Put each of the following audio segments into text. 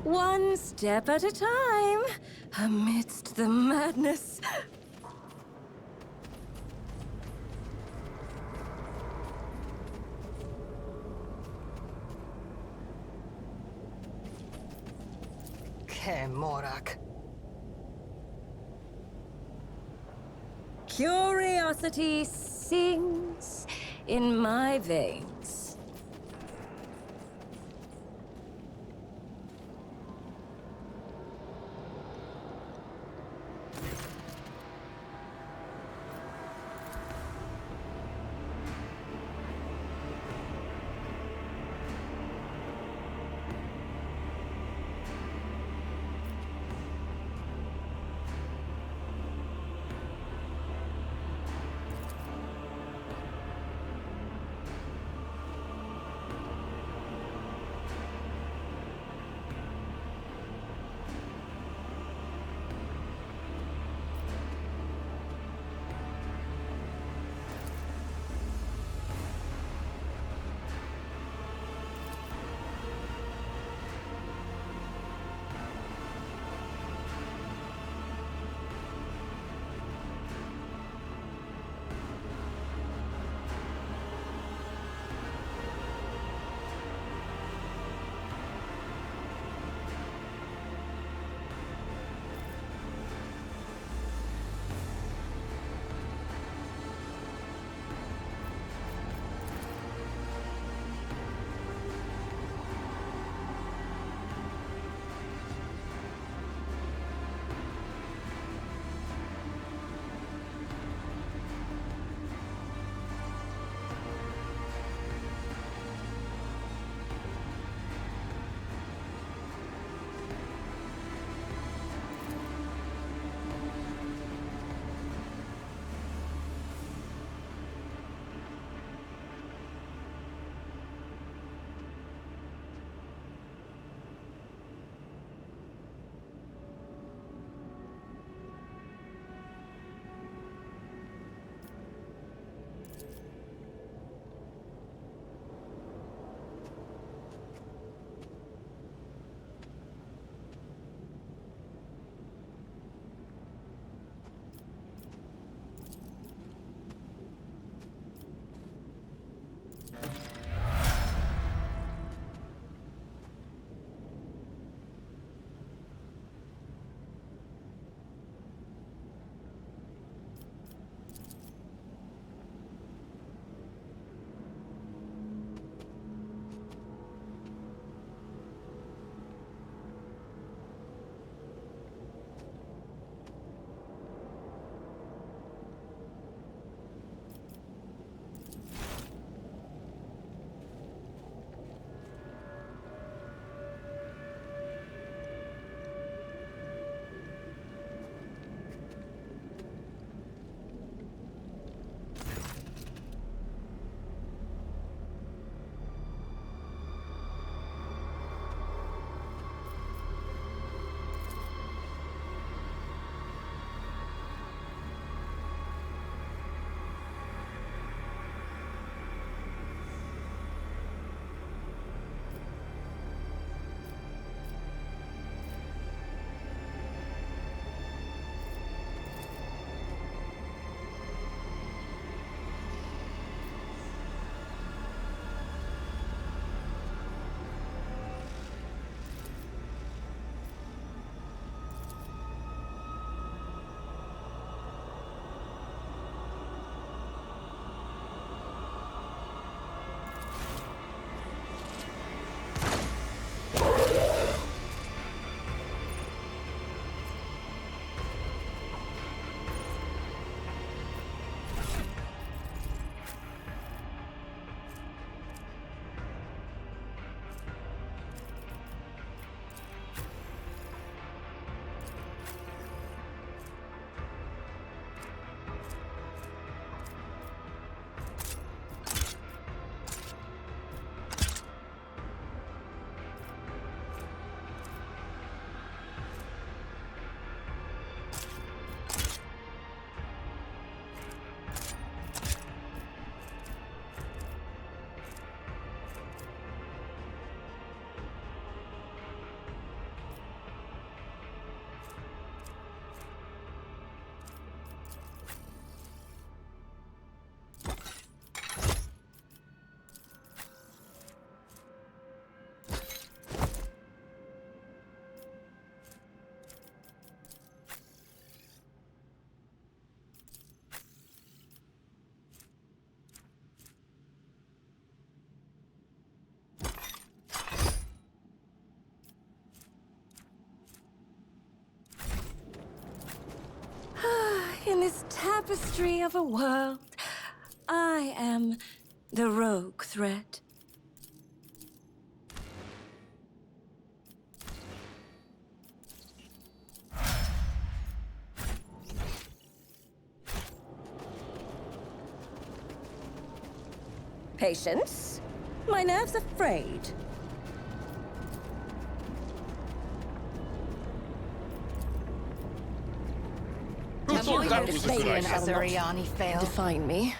One step at a time, amidst the madness. Morak. Curiosity sings in my veins. this tapestry of a world. I am the rogue thread. Patience. My nerves are frayed. Who thought that was a good idea? Azariani failed. Define me.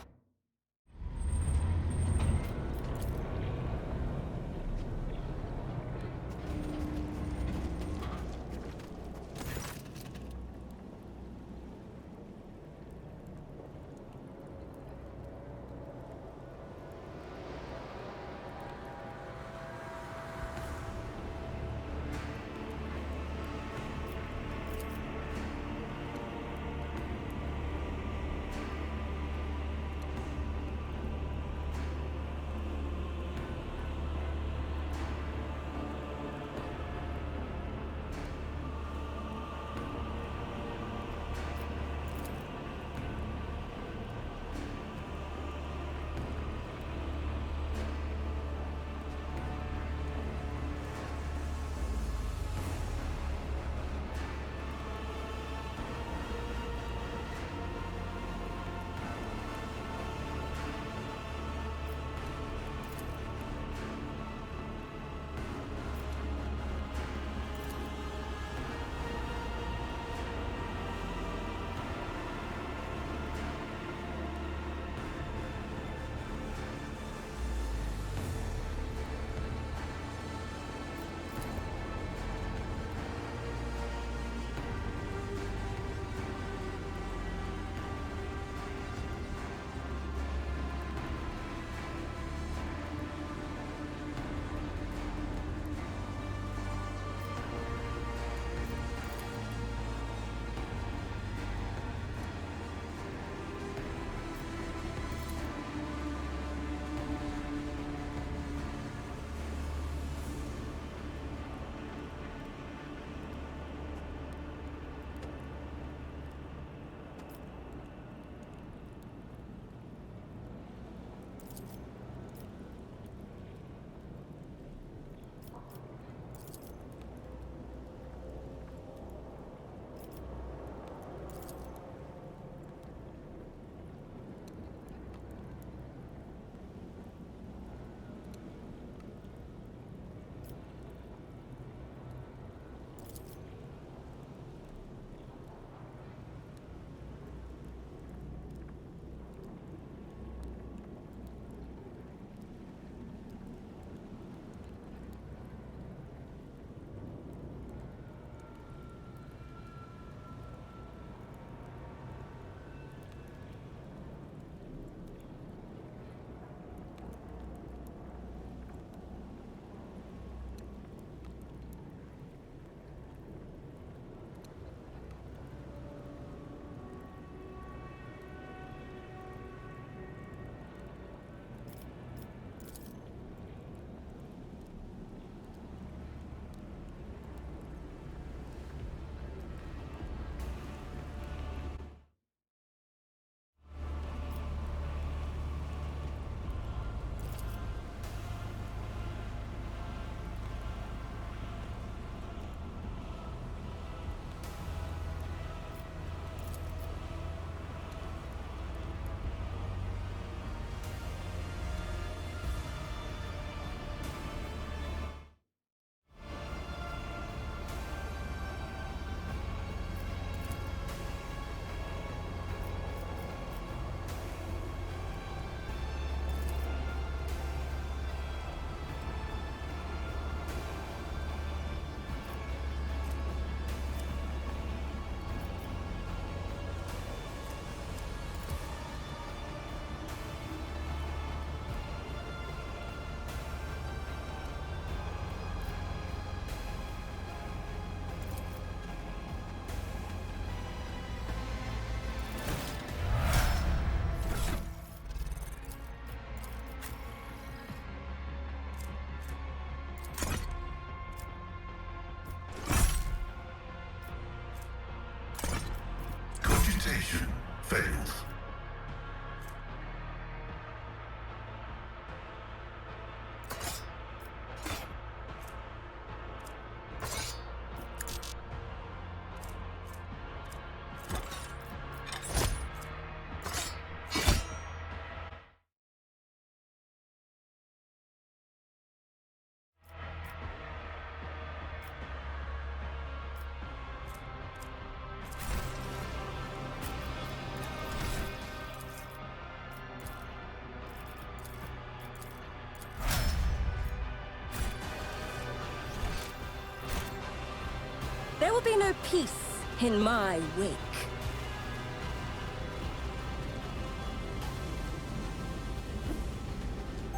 There will be no peace in my wake.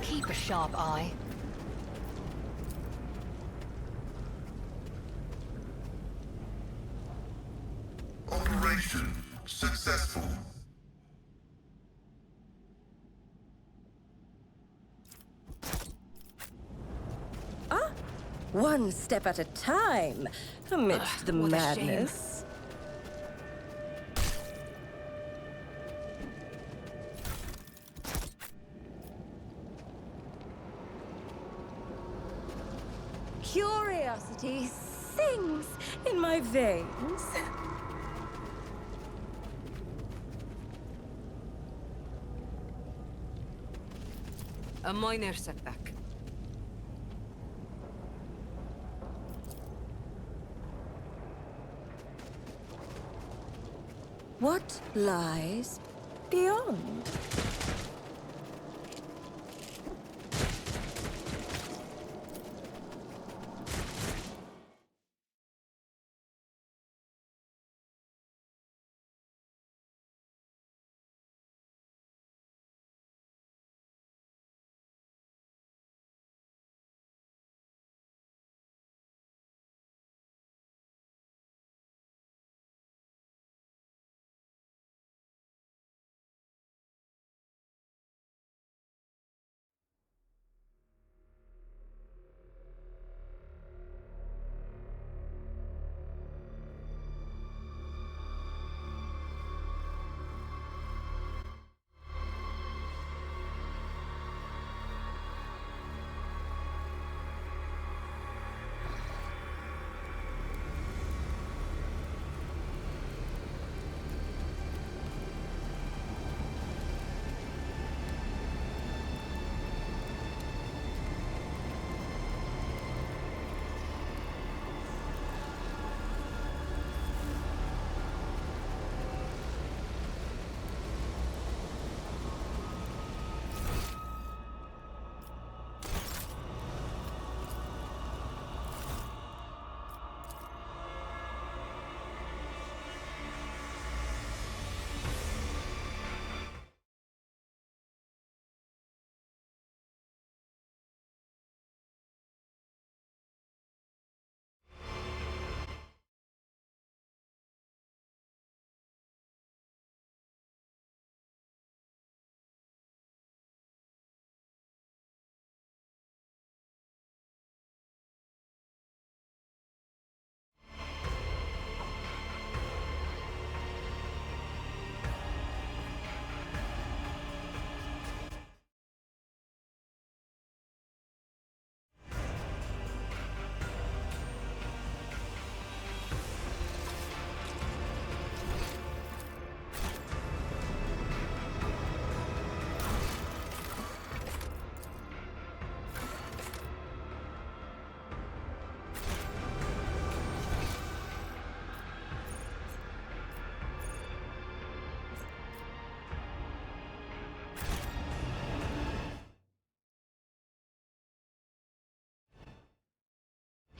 Keep a sharp eye. Operation successful. One step at a time, amidst the what a shame. madness. Curiosity sings in my veins. A minor setback. What lies beyond?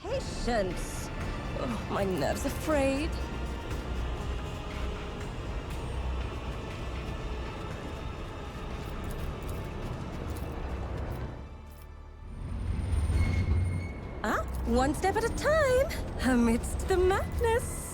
Patience. Oh, my nerves are frayed. One step at a time, amidst the madness.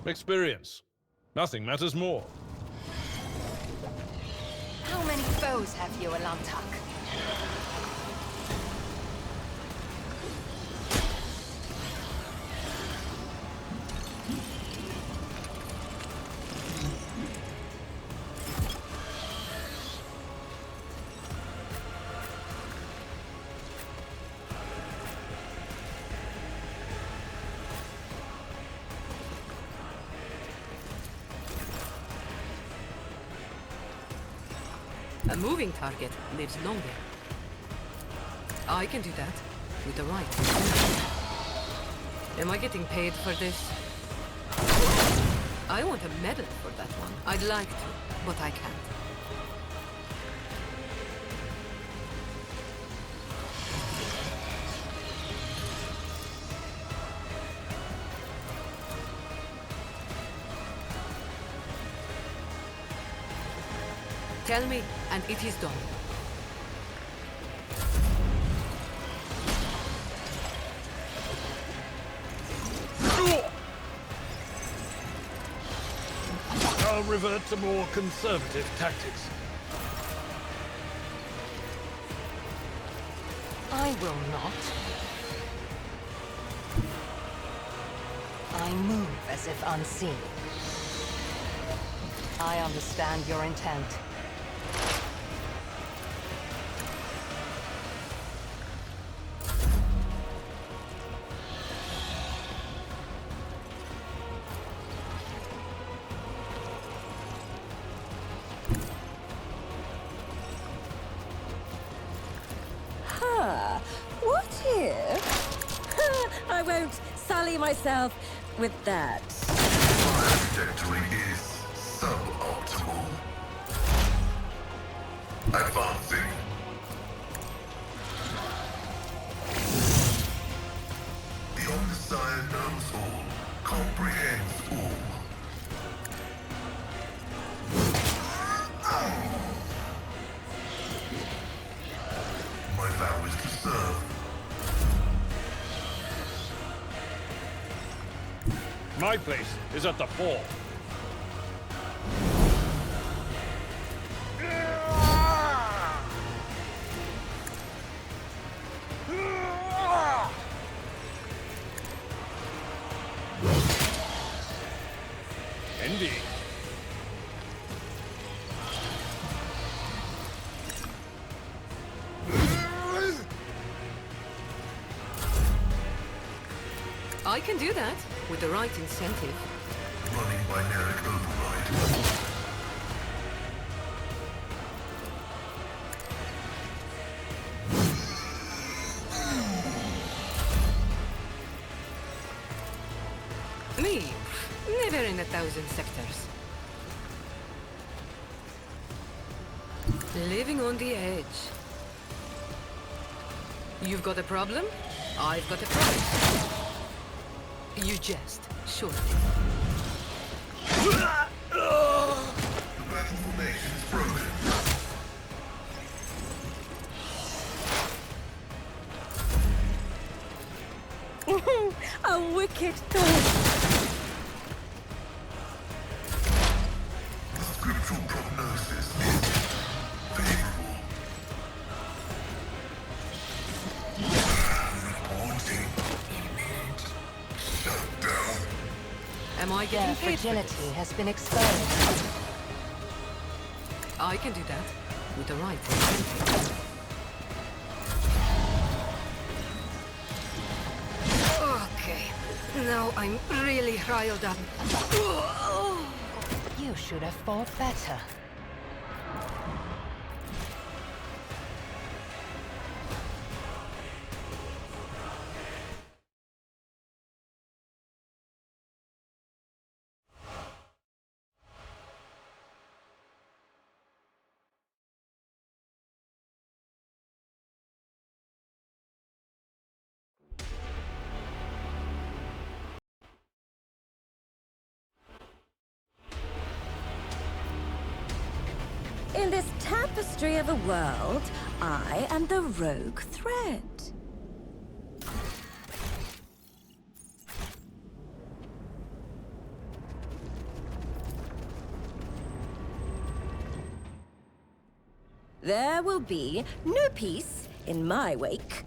Experience. Nothing matters more. How many foes have you, Alantak? A moving target lives longer. I can do that with the right. Am I getting paid for this? I want a medal for that one. I'd like to, but I can't. Tell me, and it is done. I'll revert to more conservative tactics. I will not. I move as if unseen. I understand your intent. What if? I won't sully myself with that. Trajectory is suboptimal. Advancing. The Omnissiah knows all, comprehends all. My vow is to serve. My place is at the fore. Indeed. I can do that with the right incentive. Running binaric override. Me, never in 1,000 sectors. Living on the edge. You've got a problem? I've got a prize. You jest, surely. The battle formation is broken. A wicked thought. The scriptural prognosis is favorable. Reporting. Shut down. Am I getting paid for this? Has been exposed. I can do that with the right incentive. Okay, now I'm really riled up. You should have fought better. In this tapestry of a world, I am the rogue thread. There will be no peace in my wake.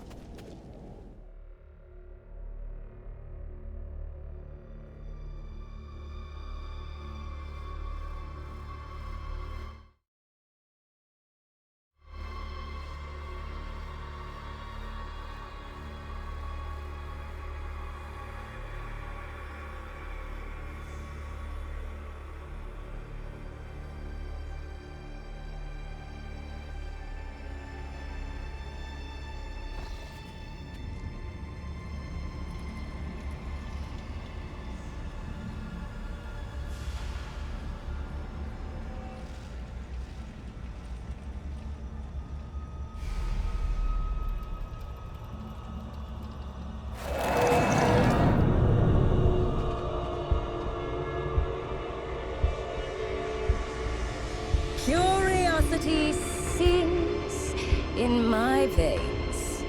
my veins.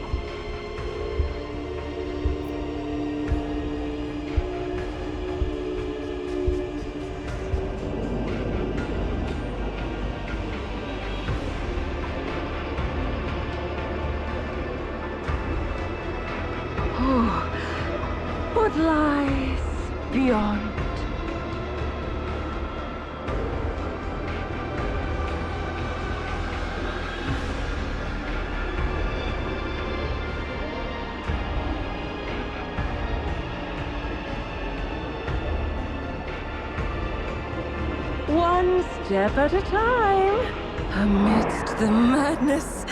What lies beyond? One step at a time, amidst the madness.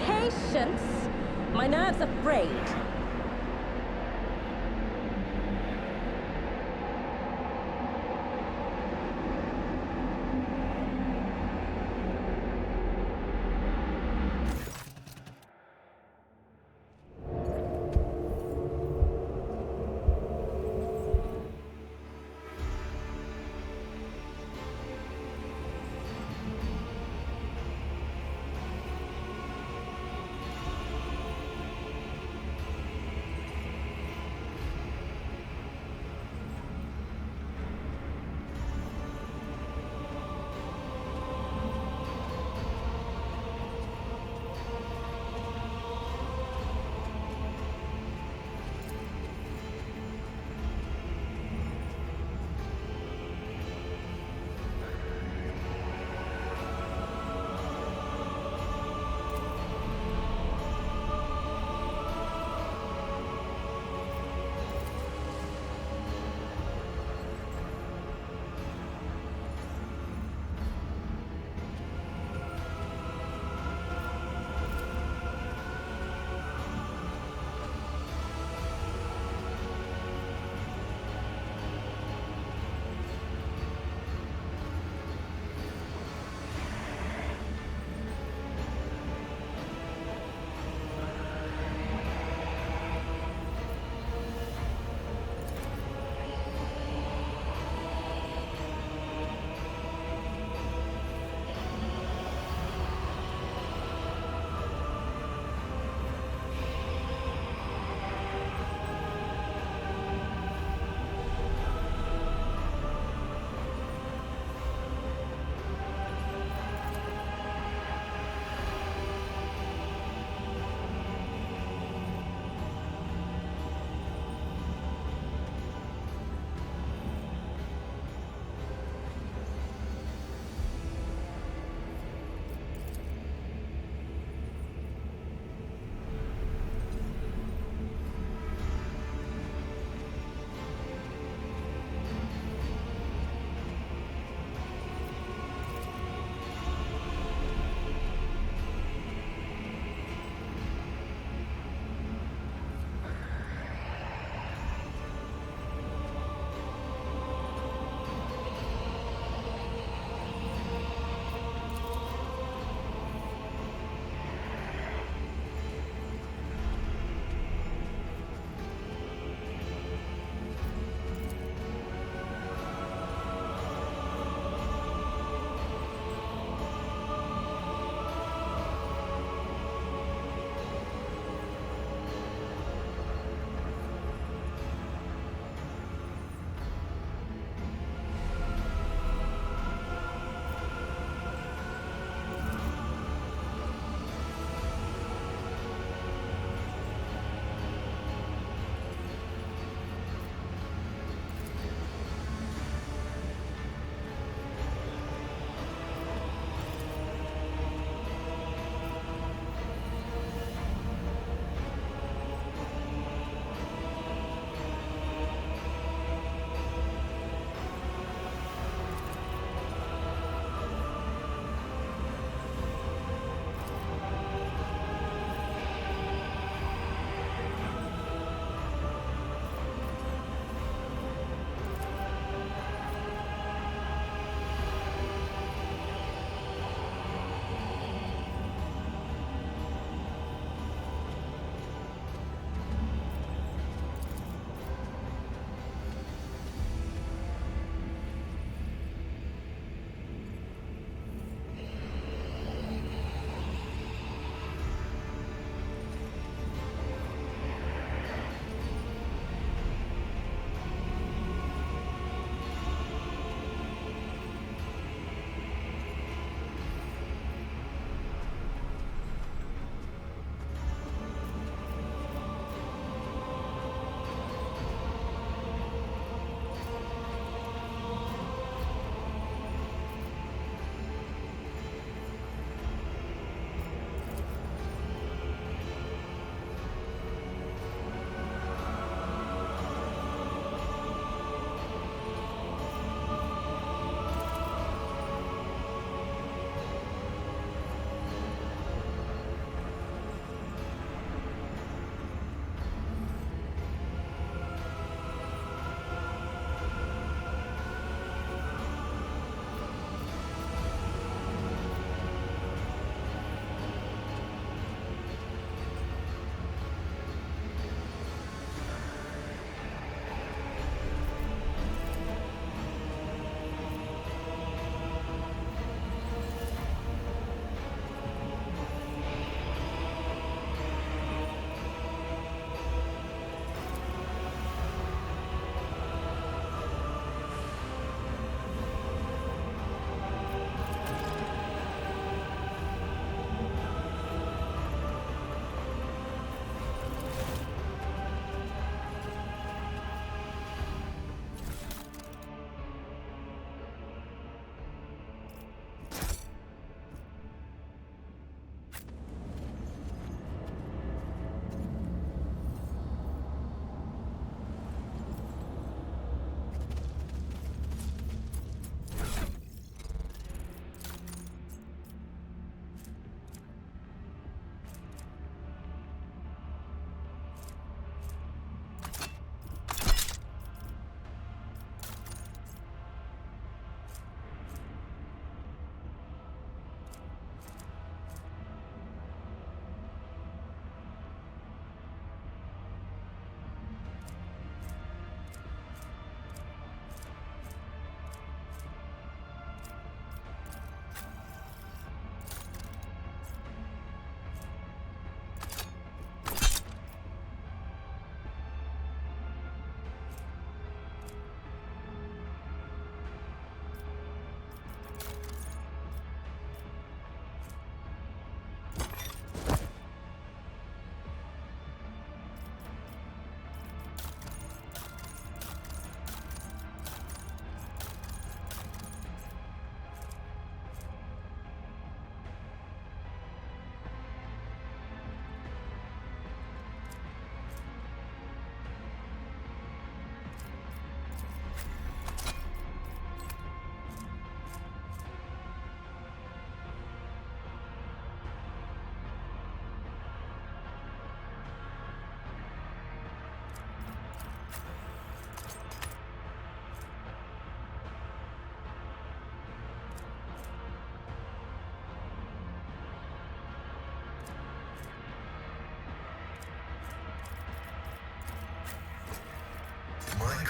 Patience? My nerves are frayed.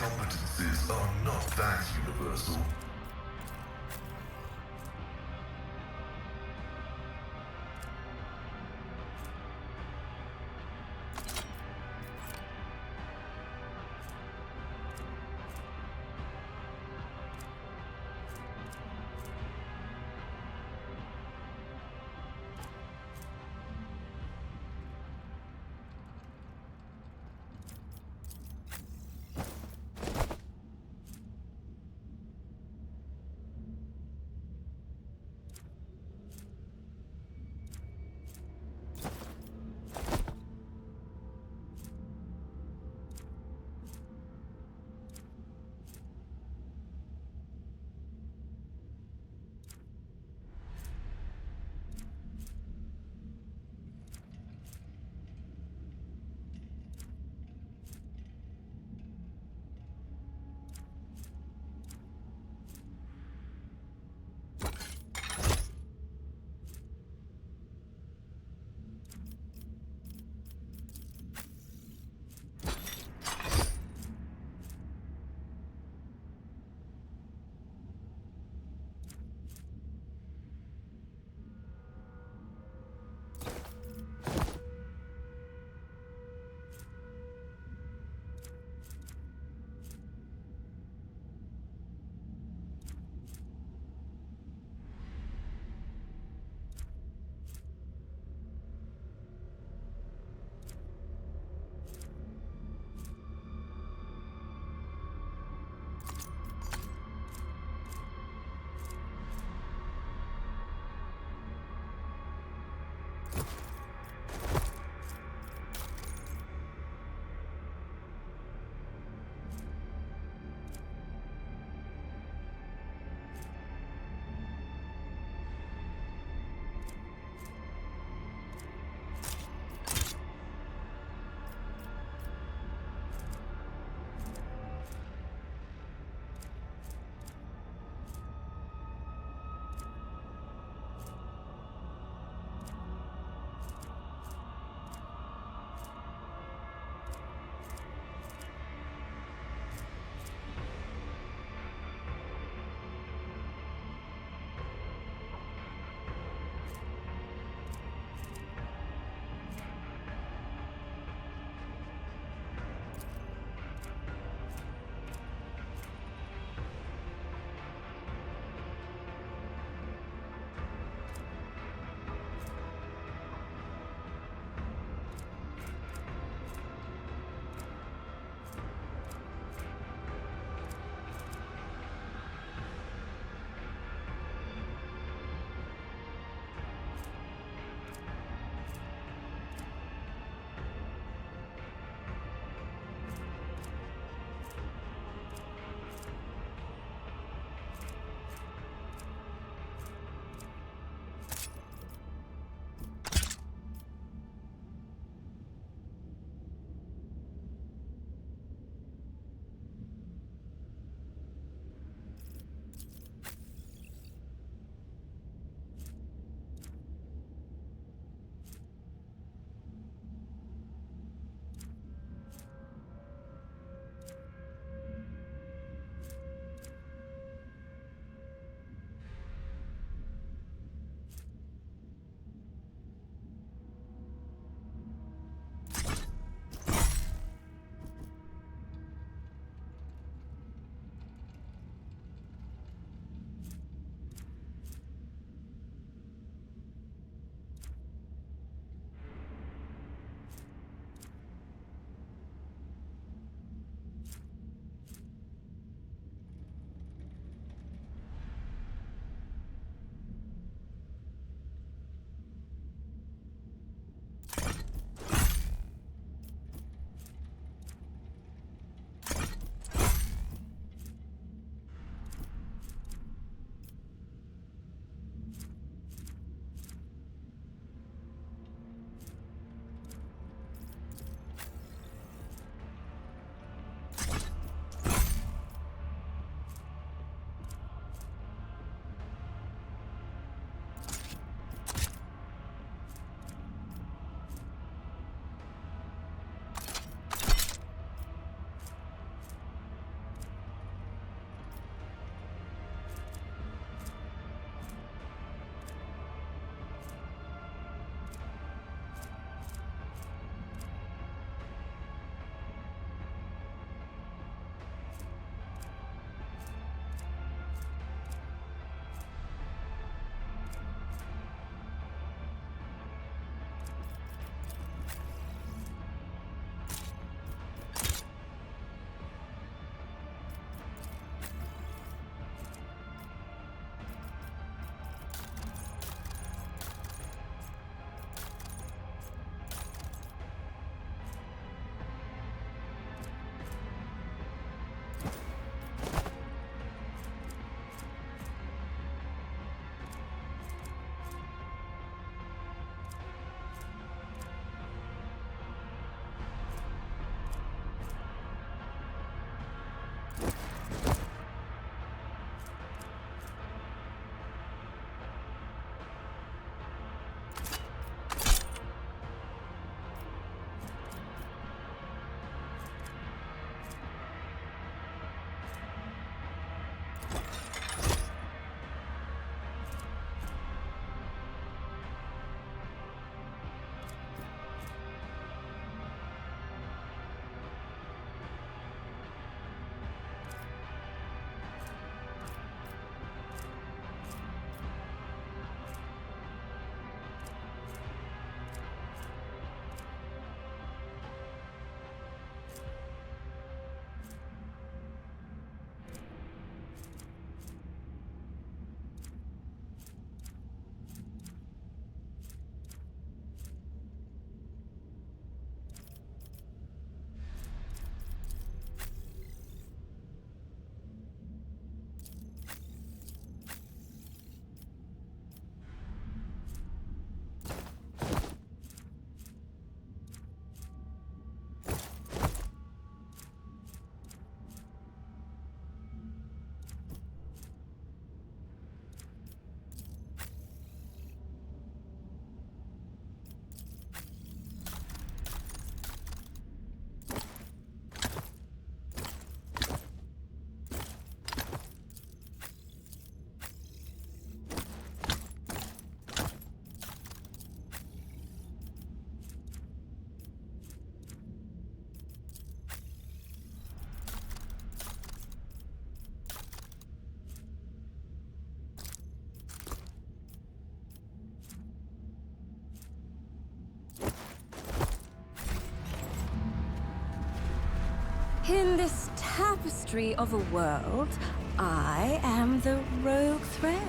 competencies are not that universal. In this tapestry of a world, I am the rogue thread.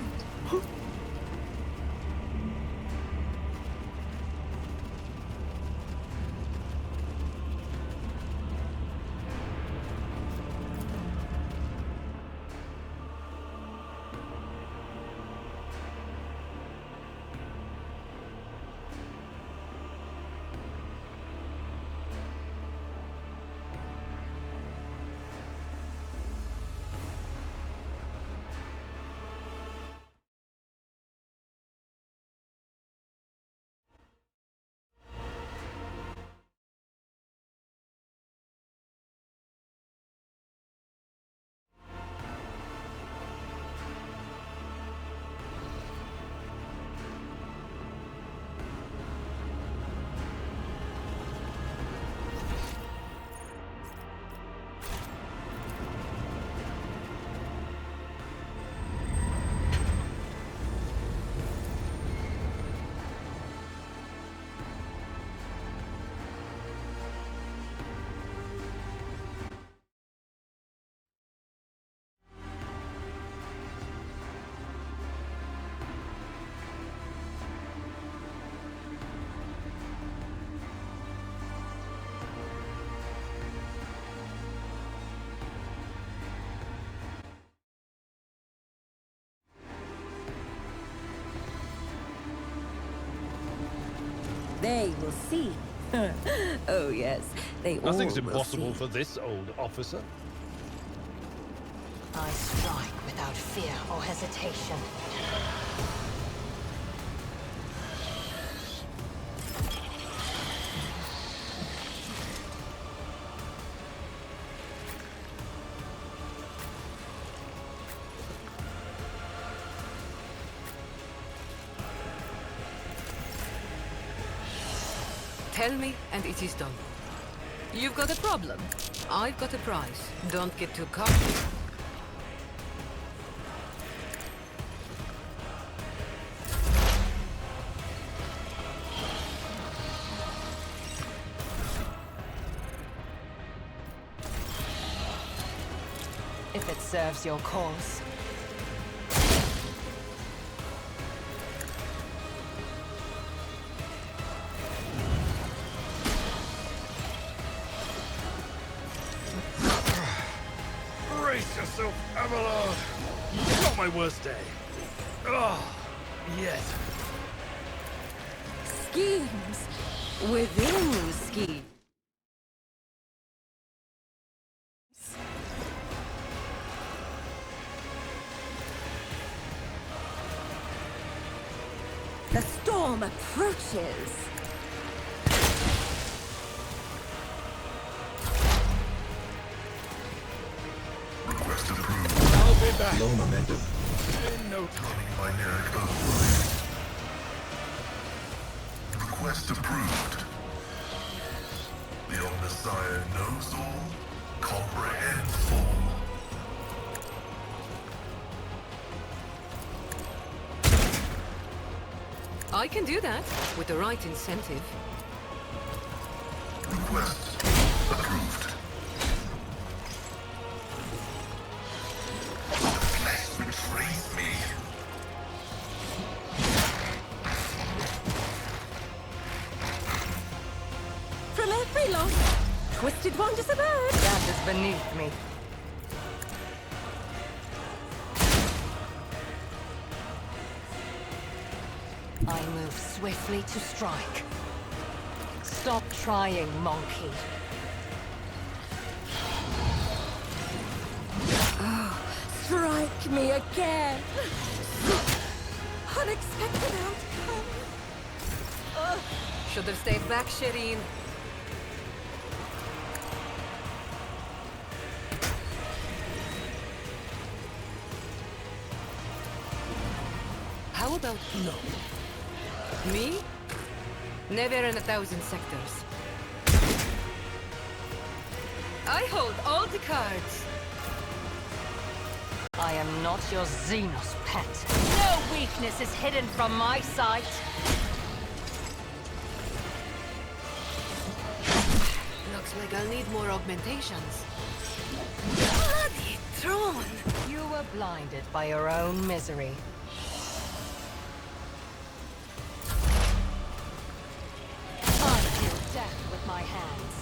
They will see. Oh yes, they all Nothing's will impossible see. for this old officer. I strike without fear or hesitation. Tell me, and it is done. You've got a problem. I've got a prize. Don't get too cocky. If it serves your cause. Brace yourself, Abelard. It's not my worst day. Oh, yet. Schemes within schemes. The storm approaches. Request approved. I'll be back. Low momentum. In no time. Running binaric override. Request approved. The Omnissiah knows all, comprehends all. I can do that with the right incentive. Request approved. The flesh betrays me. From every loss, twisted wonders emerge. That is beneath me. I move swiftly to strike. Stop trying, monkey. Strike me again. Unexpected outcome. Should have stayed back, Shireen. How about no? Me? Never in 1,000 sectors. I hold all the cards. I am not your Xenos pet. No weakness is hidden from my sight. Looks like I'll need more augmentations. Bloody throne! You were blinded by your own misery. I deal death with my hands.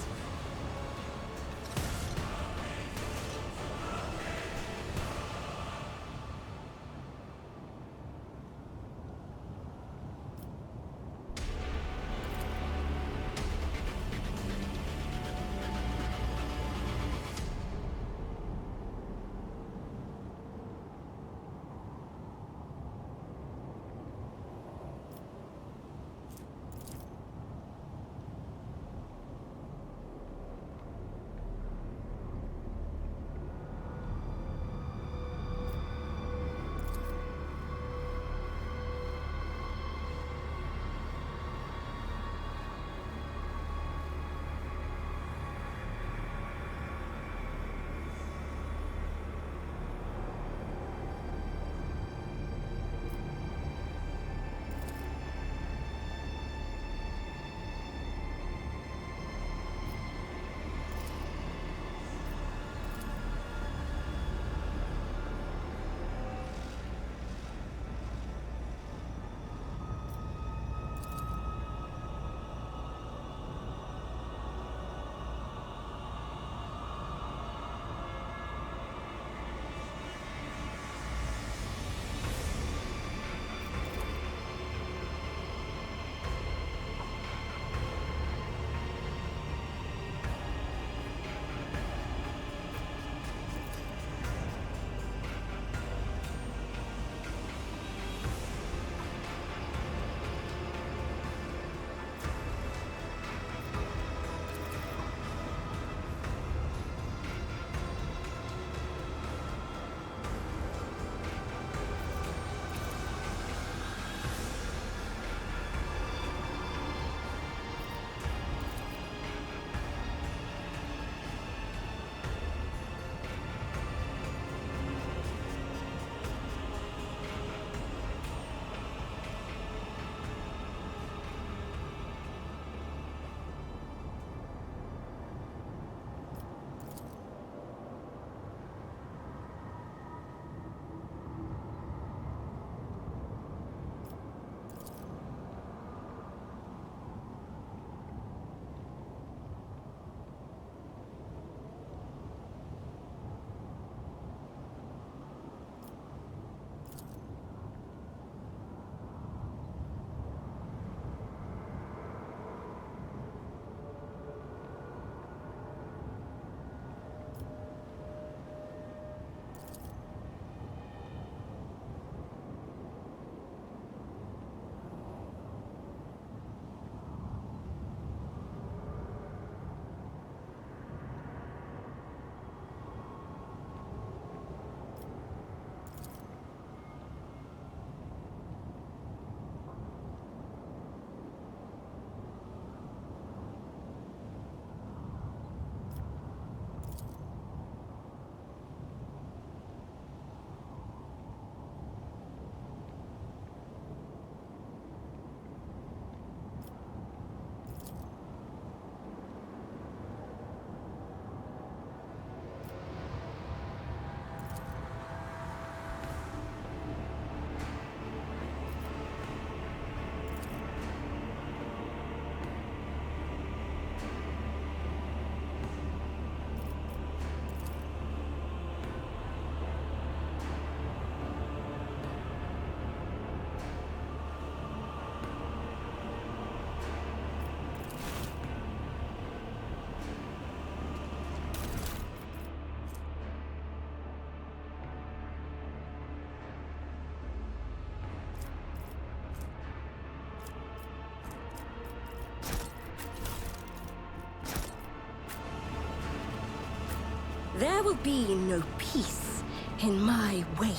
There will be no peace in my wake.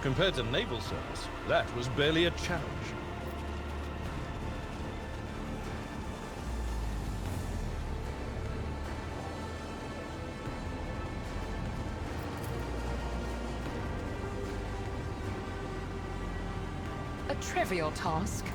Compared to naval service, that was barely a challenge. A trivial task.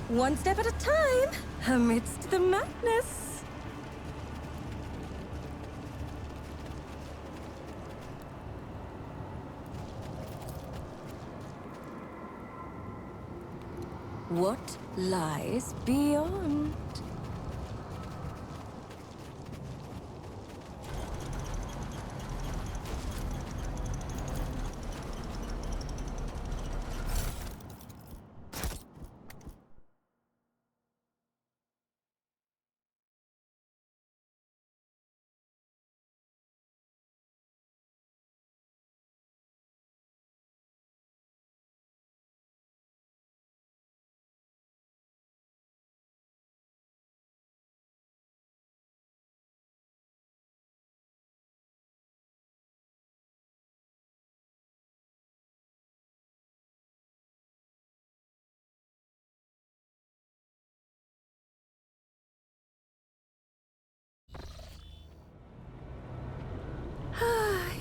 One step at a time, amidst the madness. What lies beyond?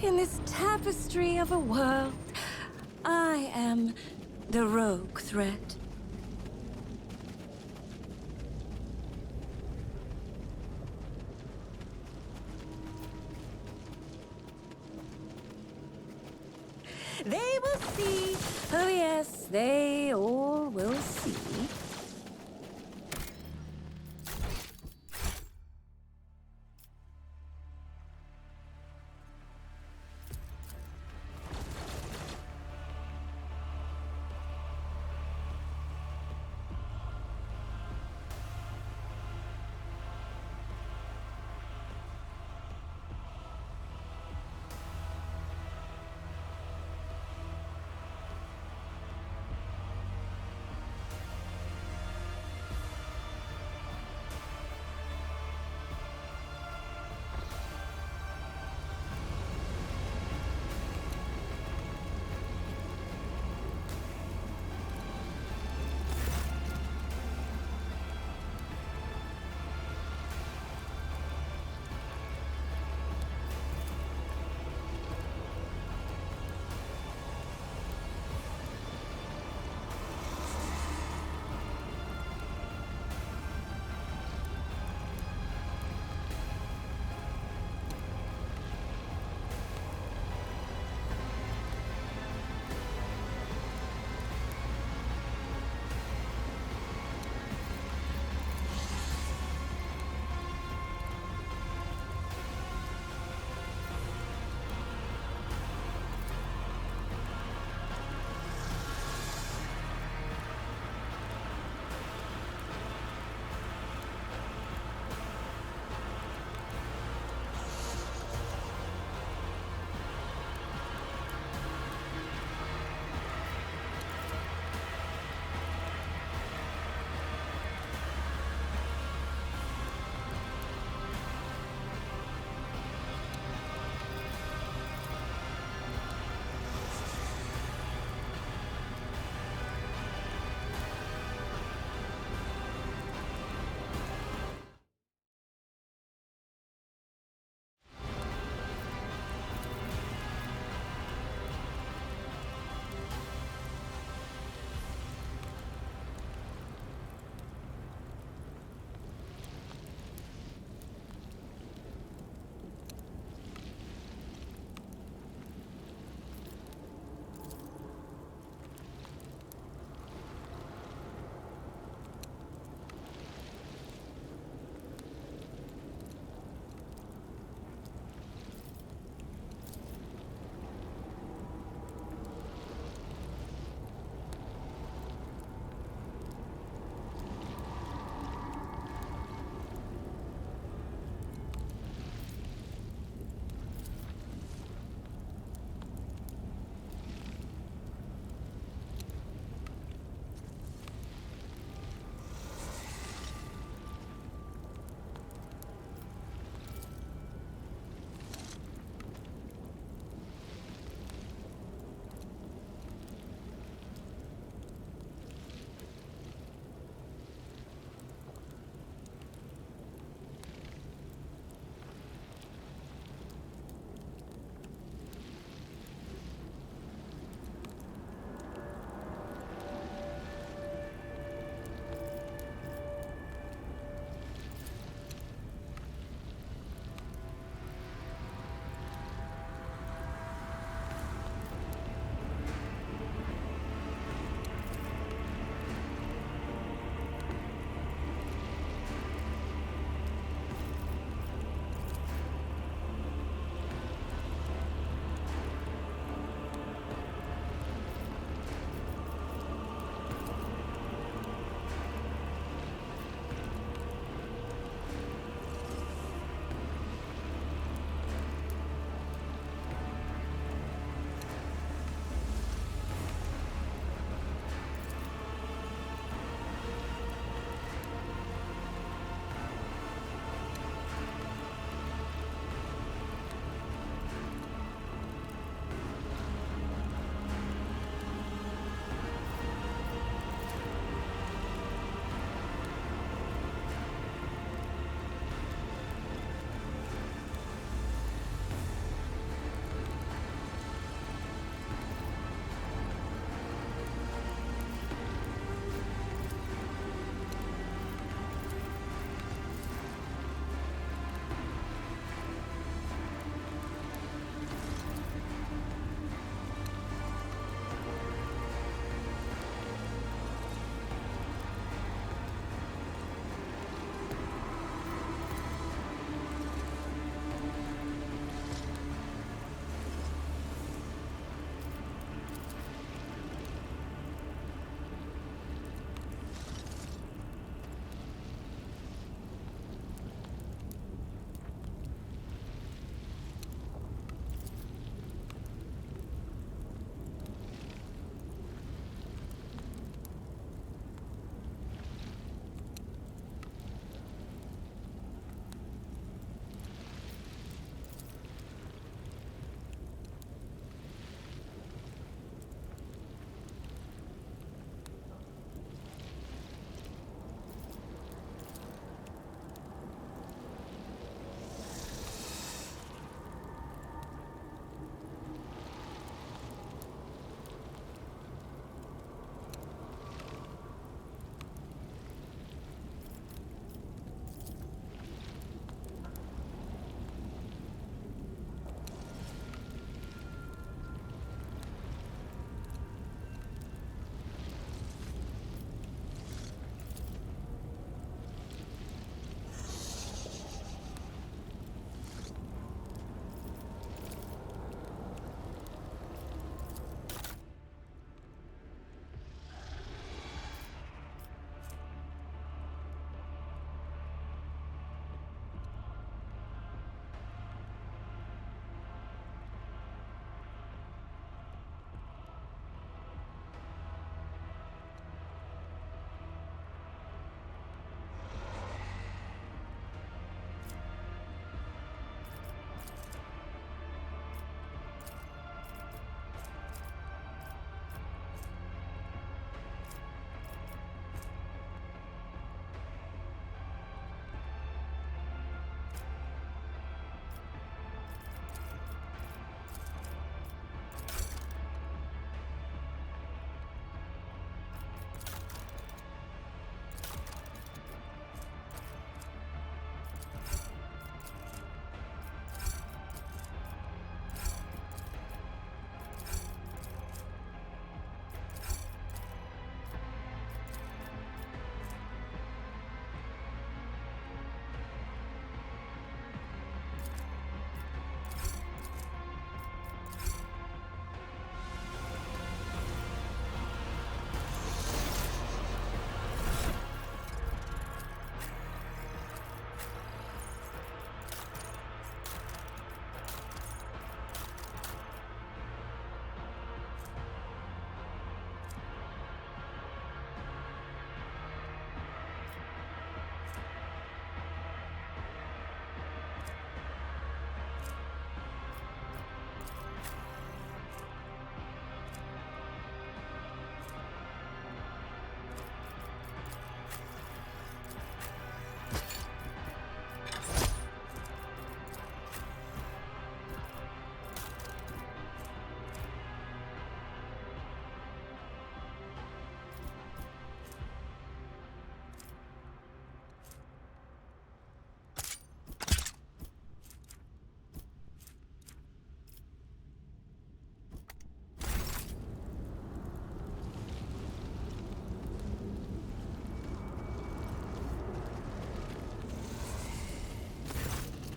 In this tapestry of a world, I am the rogue thread. They will see. Oh yes, they all will see.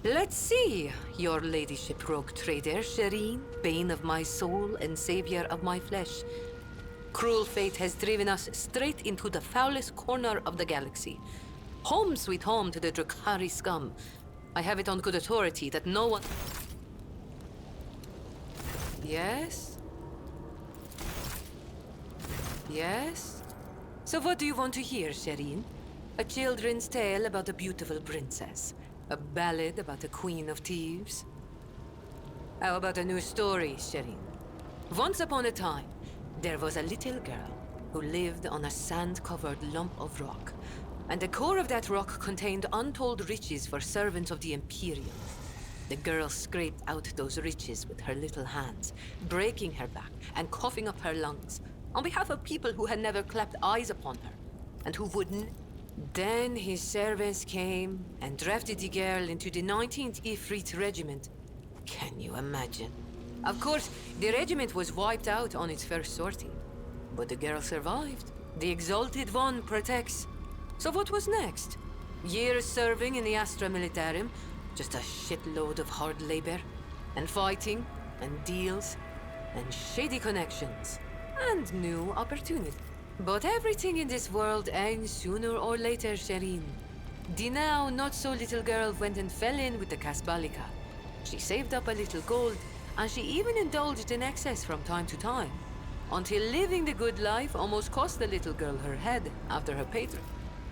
Let's see, your ladyship rogue trader, Shireen, bane of my soul and savior of my flesh. Cruel fate has driven us straight into the foulest corner of the galaxy. Home sweet home to the Drukhari scum. I have it on good authority that no one... Yes? Yes? So what do you want to hear, Shireen? A children's tale about a beautiful princess? A ballad about a queen of thieves? How about a new story, Shireen? Once upon a time, there was a little girl who lived on a sand-covered lump of rock. And the core of that rock contained untold riches for servants of the Imperium. The girl scraped out those riches with her little hands, breaking her back and coughing up her lungs, on behalf of people who had never clapped eyes upon her, and who wouldn't. Then his servants came and drafted the girl into the 19th Ifrit Regiment. Can you imagine? Of course, the regiment was wiped out on its first sortie. But the girl survived. The Exalted One protects. So what was next? Years serving in the Astra Militarum, just a shitload of hard labor, and fighting, and deals, and shady connections, and new opportunity. But everything in this world ends sooner or later, Shireen. The now not-so-little girl went and fell in with the Kasbalika. She saved up a little gold, and she even indulged in excess from time to time, until living the good life almost cost the little girl her head after her patron.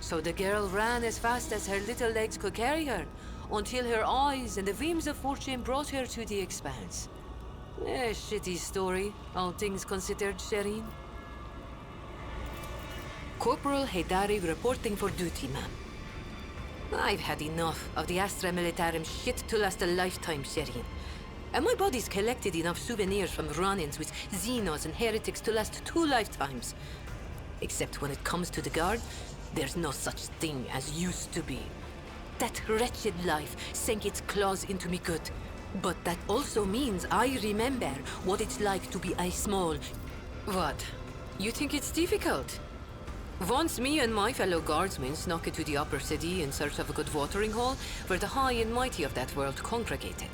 So the girl ran as fast as her little legs could carry her, until her eyes and the beams of fortune brought her to the expanse. A shitty story, all things considered, Shireen. Corporal Haydari reporting for duty, ma'am. I've had enough of the Astra Militarum shit to last a lifetime, Shireen. And my body's collected enough souvenirs from run-ins with Xenos and heretics to last 2 lifetimes. Except when it comes to the Guard, there's no such thing as used to be. That wretched life sank its claws into me good. But that also means I remember what it's like to be a small... What? You think it's difficult? Once me and my fellow guardsmen snuck into the upper city in search of a good watering hole where the high and mighty of that world congregated.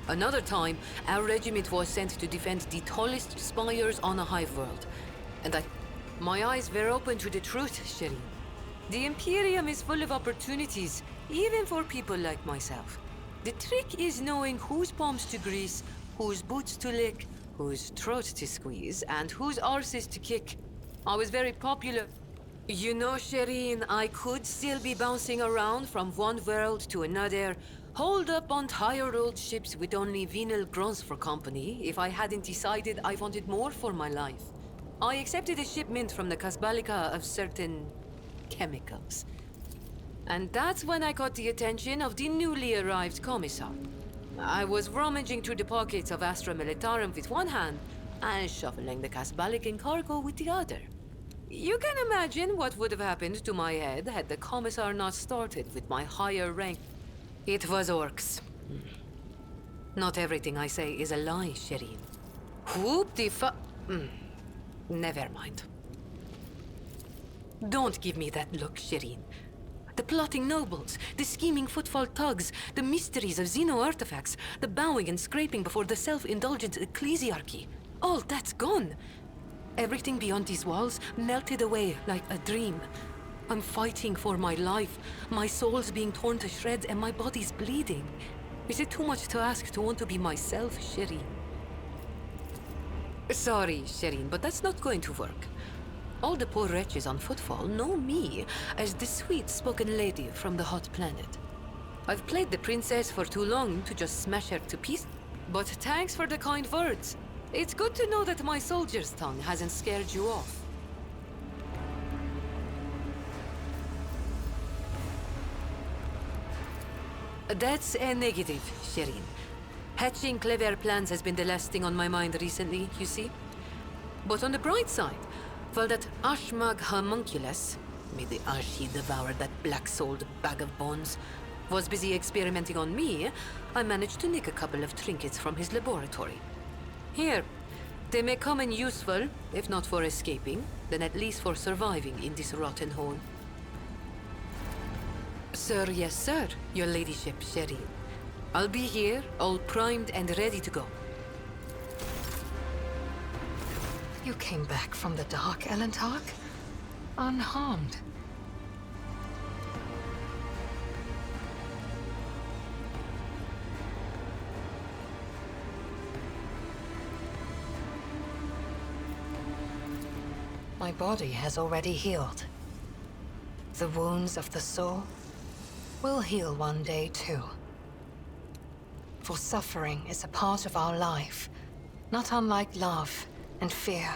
Another time, our regiment was sent to defend the tallest spires on a hive world. And my eyes were open to the truth, Shireen. The Imperium is full of opportunities, even for people like myself. The trick is knowing whose palms to grease, whose boots to lick, whose throat to squeeze, and whose arses to kick. I was very popular. You know, Shireen, I could still be bouncing around from one world to another, holed up on tired old ships with only venal grunts for company, if I hadn't decided I wanted more for my life. I accepted a shipment from the Kasbalika of certain... chemicals. And that's when I caught the attention of the newly arrived commissar. I was rummaging through the pockets of Astra Militarum with one hand, and shuffling the Kasbalikan cargo with the other. You can imagine what would have happened to my head had the commissar not started with my higher rank. It was orcs. Not everything I say is a lie, Shireen. Never mind. Don't give me that look, Shireen. The plotting nobles, the scheming footfall thugs, the mysteries of Xeno artifacts, the bowing and scraping before the self-indulgent ecclesiarchy. All that's gone. Everything beyond these walls melted away like a dream. I'm fighting for my life. My soul's being torn to shreds and my body's bleeding. Is it too much to ask to want to be myself, Shireen? Sorry, Shireen, but that's not going to work. All the poor wretches on Footfall know me as the sweet-spoken lady from the hot planet. I've played the princess for too long to just smash her to pieces. But thanks for the kind words. It's good to know that my soldier's tongue hasn't scared you off. That's a negative, Shireen. Hatching clever plans has been the last thing on my mind recently, you see. But on the bright side, while that Ashmag homunculus, may the Ashi devour that black-souled bag of bones, was busy experimenting on me, I managed to nick a couple of trinkets from his laboratory. Here, they may come in useful, if not for escaping, then at least for surviving in this rotten hole. Sir, yes, sir, your ladyship, Shireen. I'll be here, all primed and ready to go. You came back from the dark, Elentark? Unharmed. My body has already healed. The wounds of the soul will heal one day too. For suffering is a part of our life, not unlike love and fear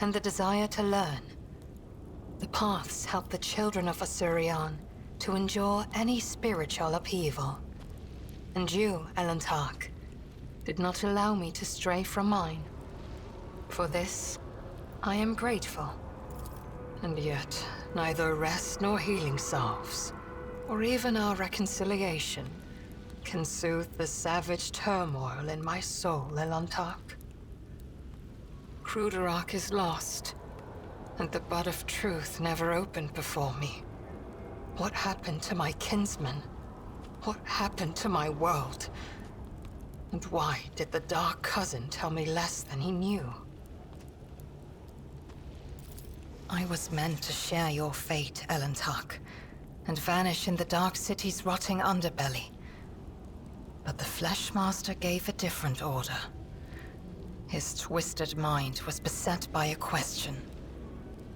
and the desire to learn. The paths help the children of Asuryan to endure any spiritual upheaval. And you, Elentark, did not allow me to stray from mine. For this, I am grateful. And yet, neither rest nor healing salves, or even our reconciliation, can soothe the savage turmoil in my soul, Elentark. Cruderak is lost, and the bud of truth never opened before me. What happened to my kinsmen? What happened to my world? And why did the Dark Cousin tell me less than he knew? I was meant to share your fate, Elentark, and vanish in the Dark City's rotting underbelly. But the Fleshmaster gave a different order. His twisted mind was beset by a question.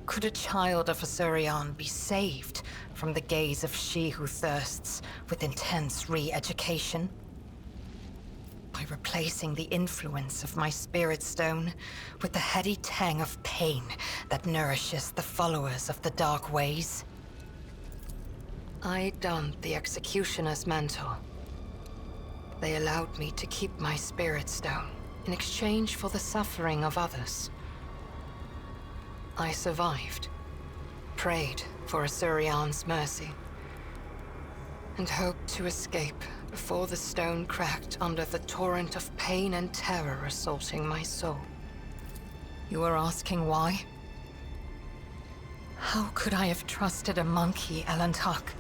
Could a child of Asuryan be saved from the gaze of she who thirsts with intense re-education? By replacing the influence of my spirit stone with the heady tang of pain that nourishes the followers of the dark ways? I donned the executioner's mantle. They allowed me to keep my spirit stone in exchange for the suffering of others. I survived, prayed for Asuryan's mercy, and hoped to escape before the stone cracked under the torrent of pain and terror assaulting my soul. You are asking why? How could I have trusted a monkey, Elentark?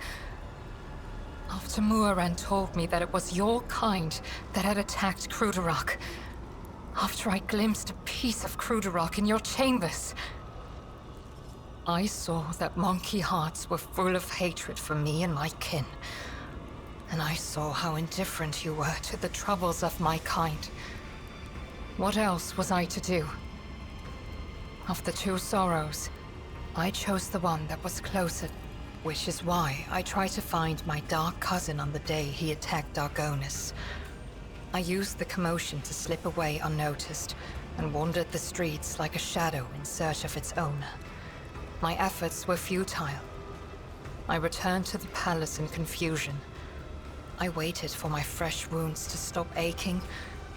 After Muaren told me that it was your kind that had attacked Cruderak. After I glimpsed a piece of Cruderak in your chambers. I saw that monkey hearts were full of hatred for me and my kin. And I saw how indifferent you were to the troubles of my kind. What else was I to do? Of the two sorrows, I chose the one that was closer, which is why I tried to find my dark cousin on the day he attacked Argonis. I used the commotion to slip away unnoticed and wandered the streets like a shadow in search of its owner. My efforts were futile. I returned to the palace in confusion. I waited for my fresh wounds to stop aching,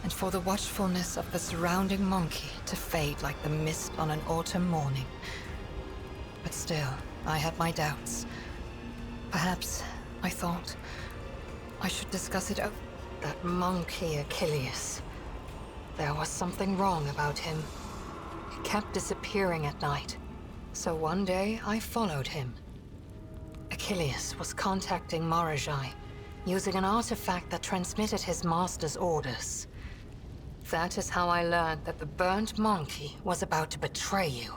and for the watchfulness of the surrounding monkey to fade like the mist on an autumn morning. But still, I had my doubts. Perhaps, I thought, I should discuss it. That monkey Achilles. There was something wrong about him. He kept disappearing at night. So one day, I followed him. Achilles was contacting Marajai, using an artifact that transmitted his master's orders. That is how I learned that the burnt monkey was about to betray you.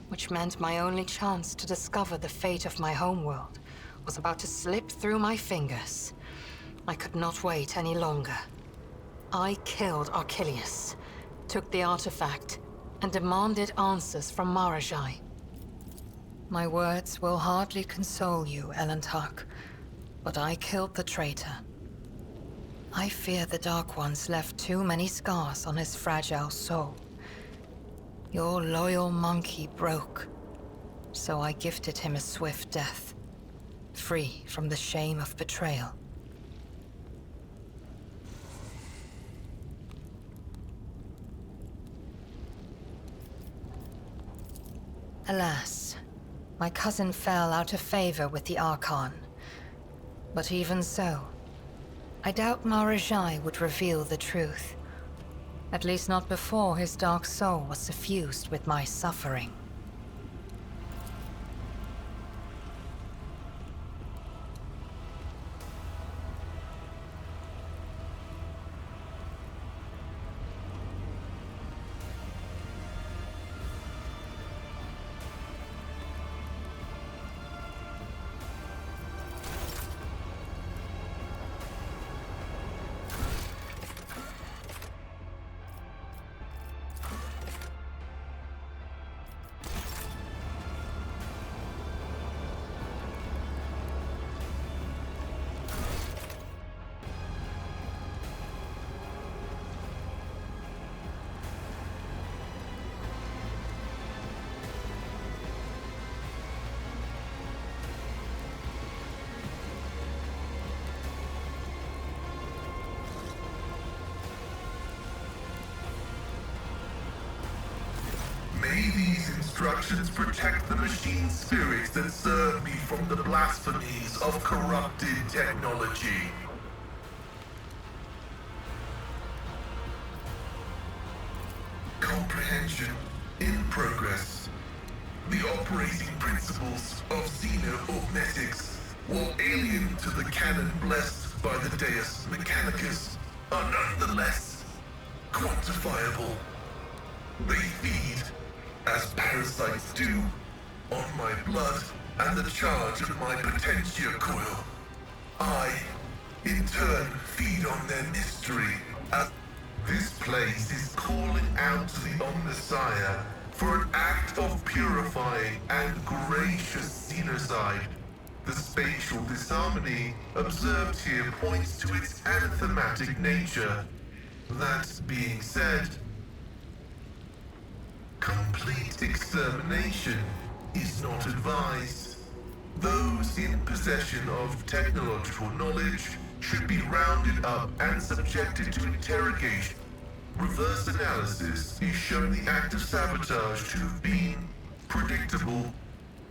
Which meant my only chance to discover the fate of my homeworld was about to slip through my fingers. I could not wait any longer. I killed Achilles, took the artifact, and demanded answers from Marajai. My words will hardly console you, Elentark, but I killed the traitor. I fear the Dark Ones left too many scars on his fragile soul. Your loyal monkey broke, so I gifted him a swift death, free from the shame of betrayal. Alas, my cousin fell out of favor with the Archon. But even so, I doubt Marajai would reveal the truth. At least not before his dark soul was suffused with my suffering. instructions protect the machine spirits that serve me from the blasphemies of corrupted technology. Comprehension in progress. The operating principles of xeno-augmetics, while alien to the canon blessed by the Deus Mechanicus, are nonetheless quantifiable. They feed, as parasites do, on my blood and the charge of my potentia coil. I, in turn, feed on their mystery as this place is calling out to the Omnissiah for an act of purifying and gracious xenocide. The spatial disharmony observed here points to its anathematic nature. That being said, complete extermination is not advised. Those in possession of technological knowledge should be rounded up and subjected to interrogation. Reverse analysis is shown the act of sabotage to have been predictable.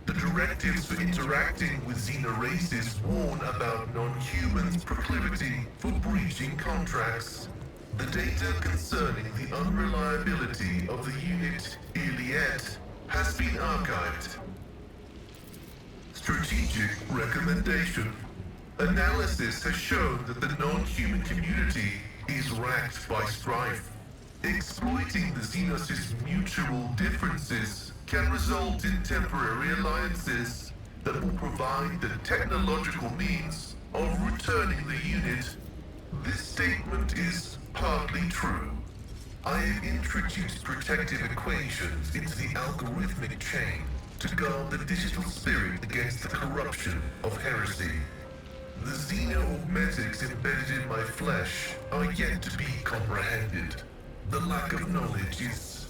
The directives for interacting with xenoraces warn about non-humans' proclivity for breaching contracts. The data concerning the unreliability of the unit Iliet has been archived. Strategic recommendation. Analysis has shown that the non-human community is racked by strife. Exploiting the Xenos' mutual differences can result in temporary alliances that will provide the technological means of returning the unit. This statement is partly true. I have introduced protective equations into the algorithmic chain to guard the digital spirit against the corruption of heresy. The xeno-augmetics embedded in my flesh are yet to be comprehended. The lack of knowledge is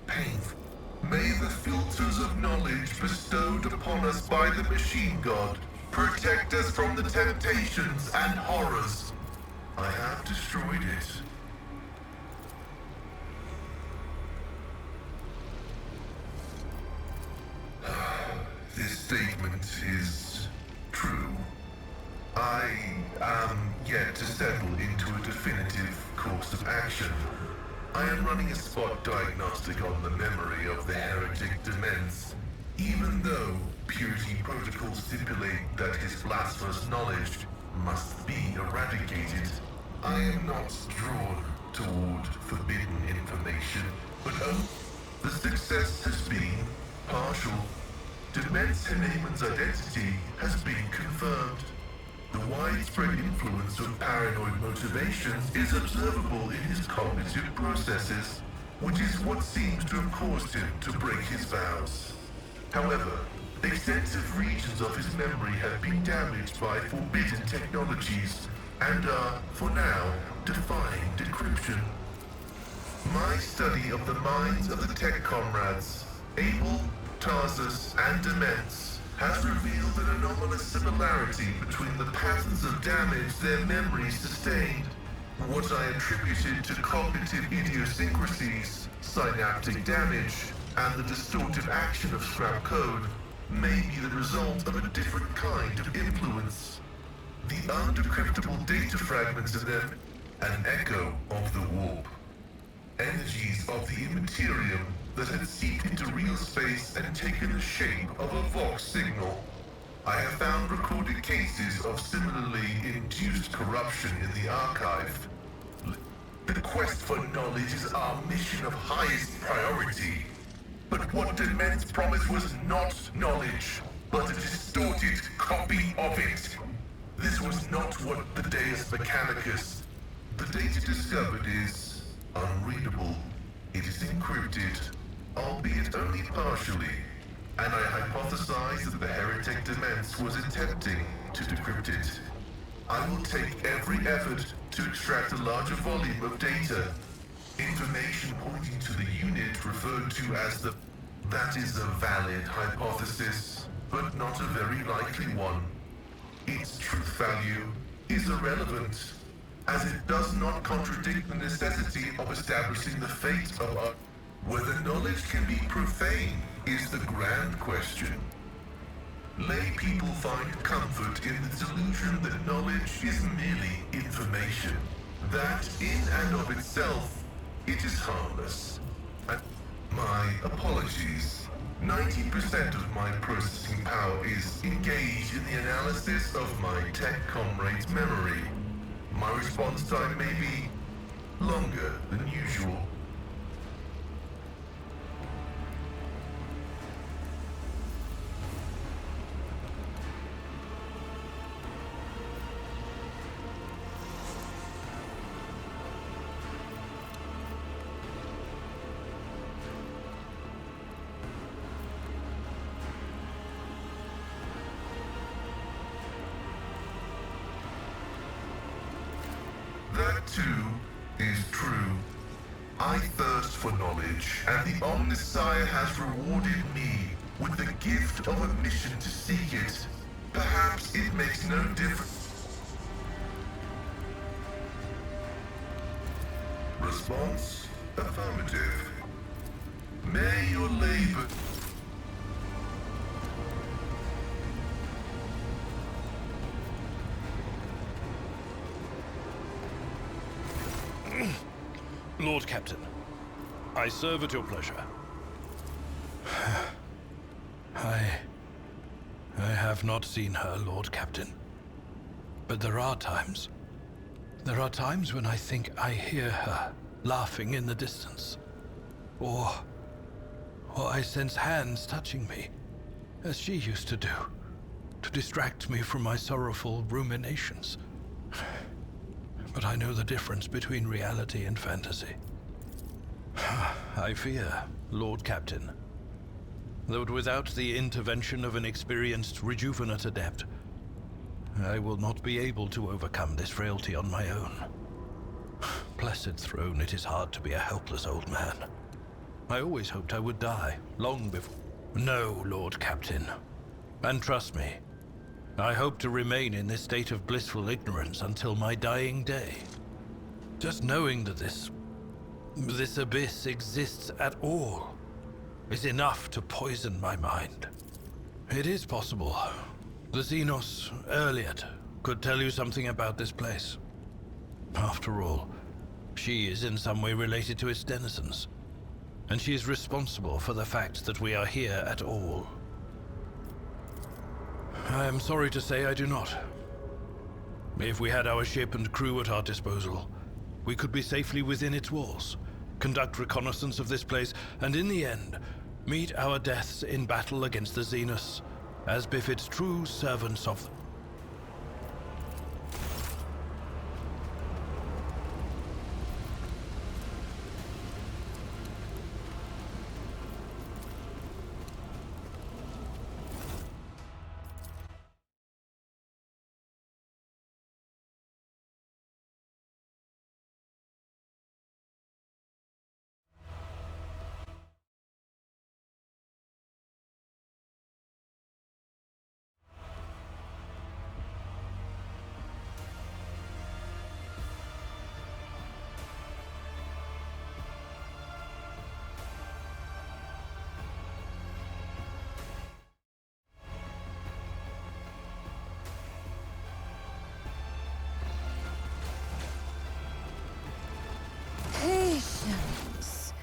painful. May the filters of knowledge bestowed upon us by the machine god protect us from the temptations and horrors. I have destroyed it. This statement is true. I am yet to settle into a definitive course of action. I am running a spot diagnostic on the memory of the heretic Demens. Even though purity protocols stipulate that his blasphemous knowledge must be eradicated, I am not drawn toward forbidden information, but the success has been partial. Demens Haneman's identity has been confirmed. The widespread influence of paranoid motivations is observable in his cognitive processes, which is what seems to have caused him to break his vows. However, extensive regions of his memory have been damaged by forbidden technologies and are, for now, defying decryption. My study of the minds of the tech comrades, Abel, Tarsus, and Demens, has revealed an anomalous similarity between the patterns of damage their memories sustained. What I attributed to cognitive idiosyncrasies, synaptic damage, and the distortive action of scrap code may be the result of a different kind of influence. The undecryptable data fragments in them, an echo of the warp. Energies of the immaterium that had seeped into real space and taken the shape of a Vox signal. I have found recorded cases of similarly induced corruption in the archive. The quest for knowledge is our mission of highest priority. But what Demens promised was not knowledge, but a distorted copy of it. This was not what the Deus Mechanicus. The data discovered is unreadable. It is encrypted, albeit only partially, and I hypothesize that the heretic Demens was attempting to decrypt it. I will take every effort to extract a larger volume of data. Information pointing to the unit referred to as the... That is a valid hypothesis, but not a very likely one. Its truth value is irrelevant, as it does not contradict the necessity of establishing the fate of our... Whether knowledge can be profane is the grand question. Lay people find comfort in the delusion that knowledge is merely information, that in and of itself, it is harmless. And my apologies. 90% of my processing power is engaged in the analysis of my tech comrade's memory. My response time may be longer than usual. That too is true. I thirst for knowledge, and the Omnissiah has rewarded me with the gift of a mission to seek it. Perhaps it makes no difference. Response? Affirmative. May your labor... Lord Captain, I serve at your pleasure. I have not seen her, Lord Captain. But there are times when I think I hear her laughing in the distance. Or I sense hands touching me, as she used to do, to distract me from my sorrowful ruminations. But I know the difference between reality and fantasy. I fear, Lord Captain, that without the intervention of an experienced rejuvenate adept, I will not be able to overcome this frailty on my own. Blessed throne, it is hard to be a helpless old man. I always hoped I would die, long before... No, Lord Captain. And trust me, I hope to remain in this state of blissful ignorance until my dying day. Just knowing that this abyss exists at all is enough to poison my mind. It is possible the Xenos Erliot could tell you something about this place. After all, she is in some way related to its denizens, and she is responsible for the fact that we are here at all. I am sorry to say I do not. If we had our ship and crew at our disposal, we could be safely within its walls, conduct reconnaissance of this place, and in the end, meet our deaths in battle against the Xenos, as befits true servants of them. Patience.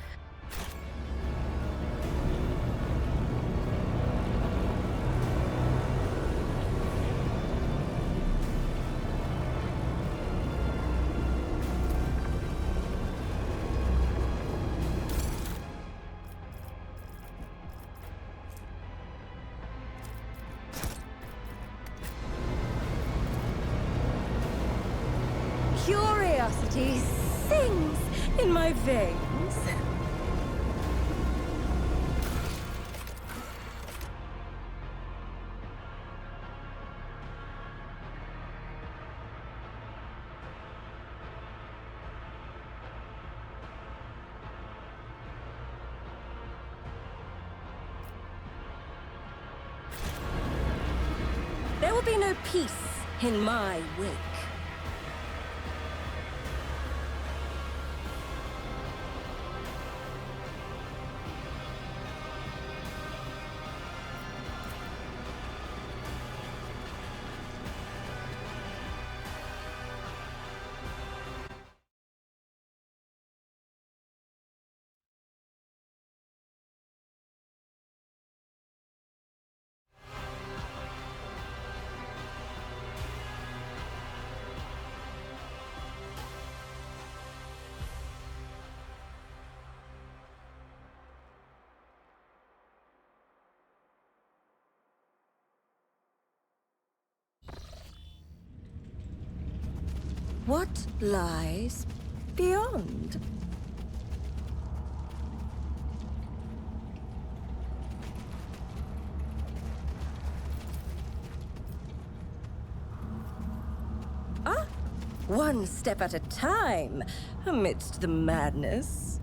Curiosity sings in my veins. There will be no peace in my wake. What lies beyond? Ah, one step at a time amidst the madness.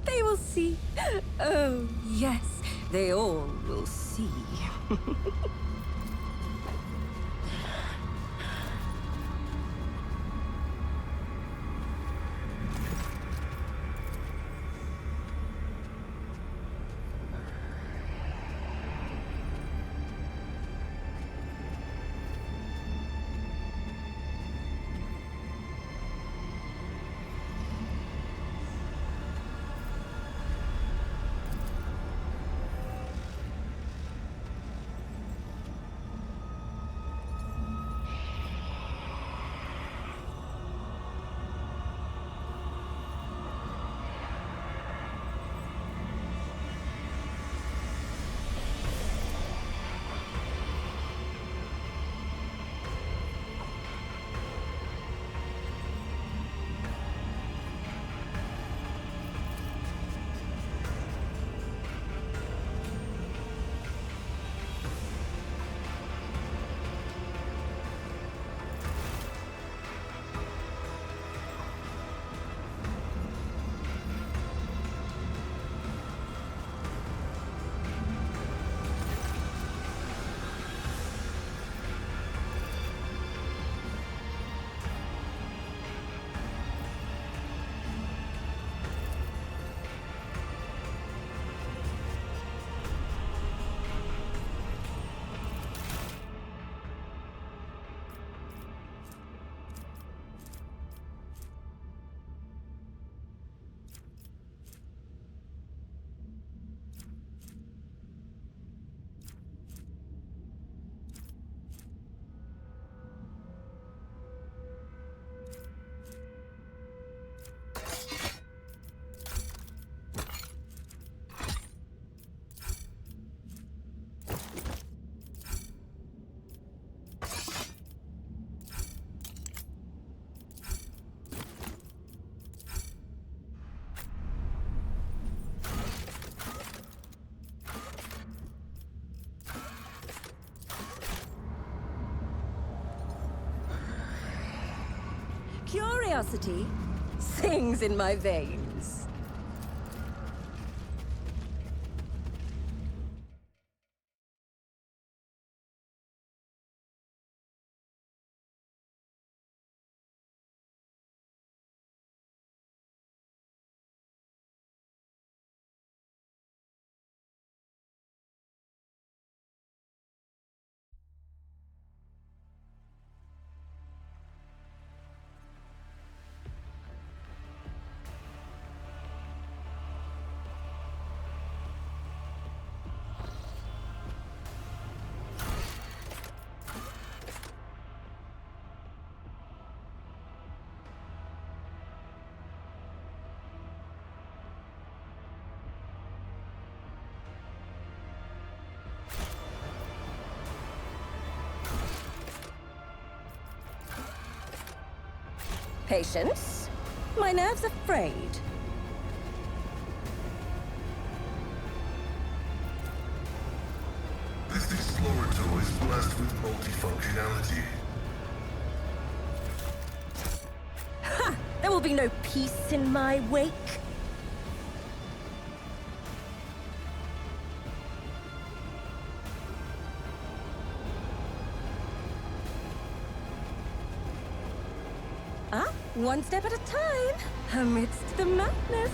They will see. Oh, yes, they all will see. Curiosity sings in my veins. Patience? My nerves are frayed. This Explorator is blessed with multifunctionality. Ha! There will be no peace in my wake. One step at a time, amidst the madness.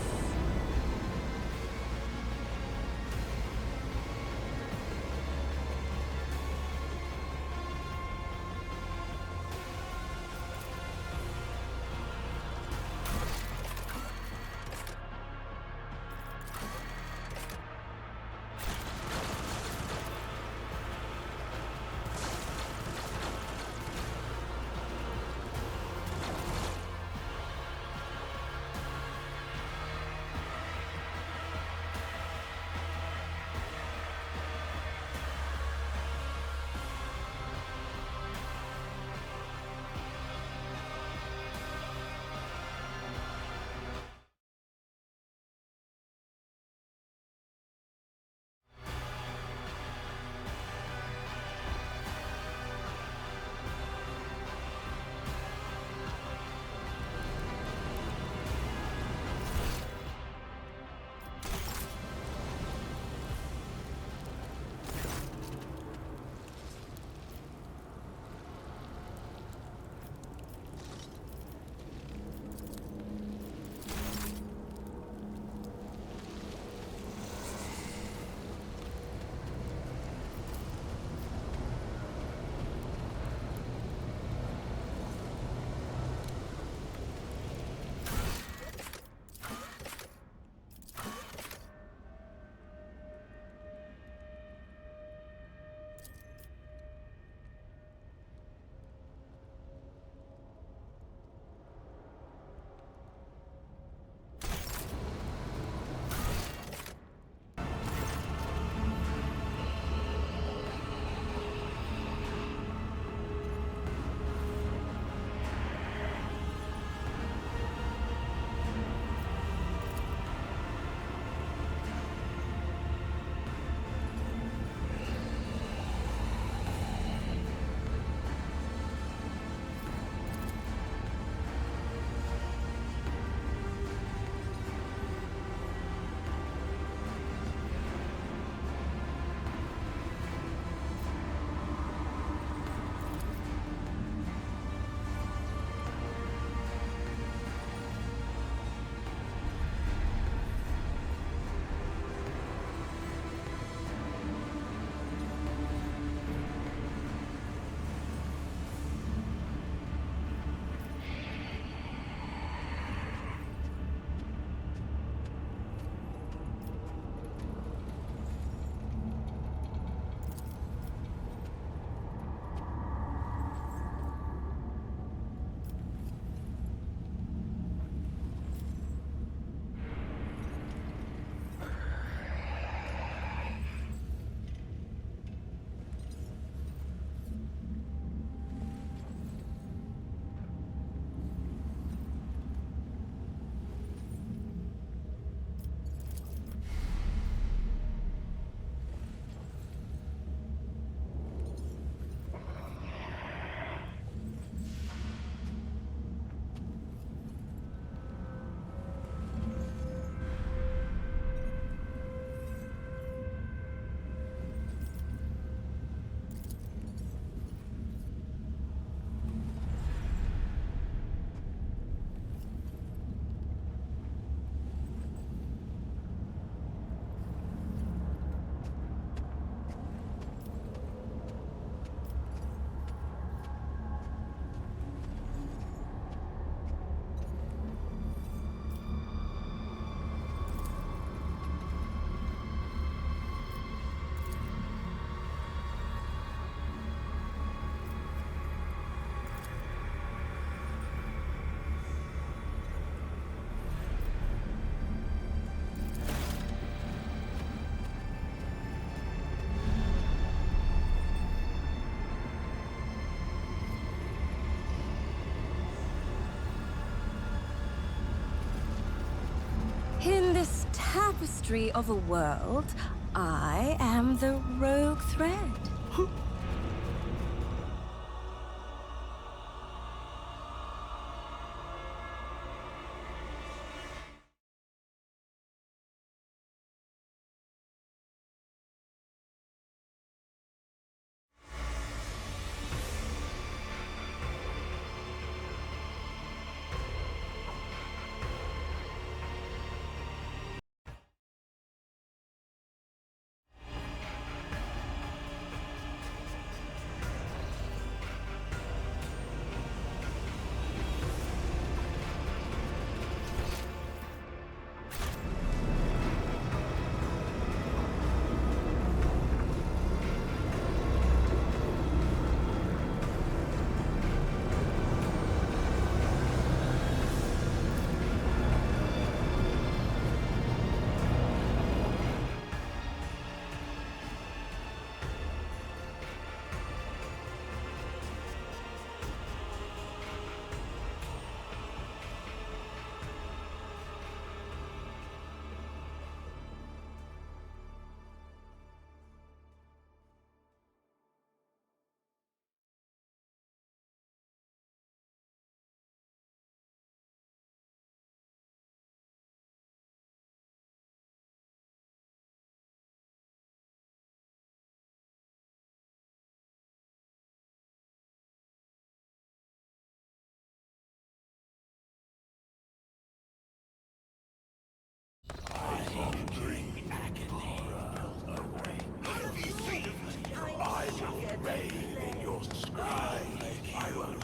tapestry of a world, I am the rogue thread.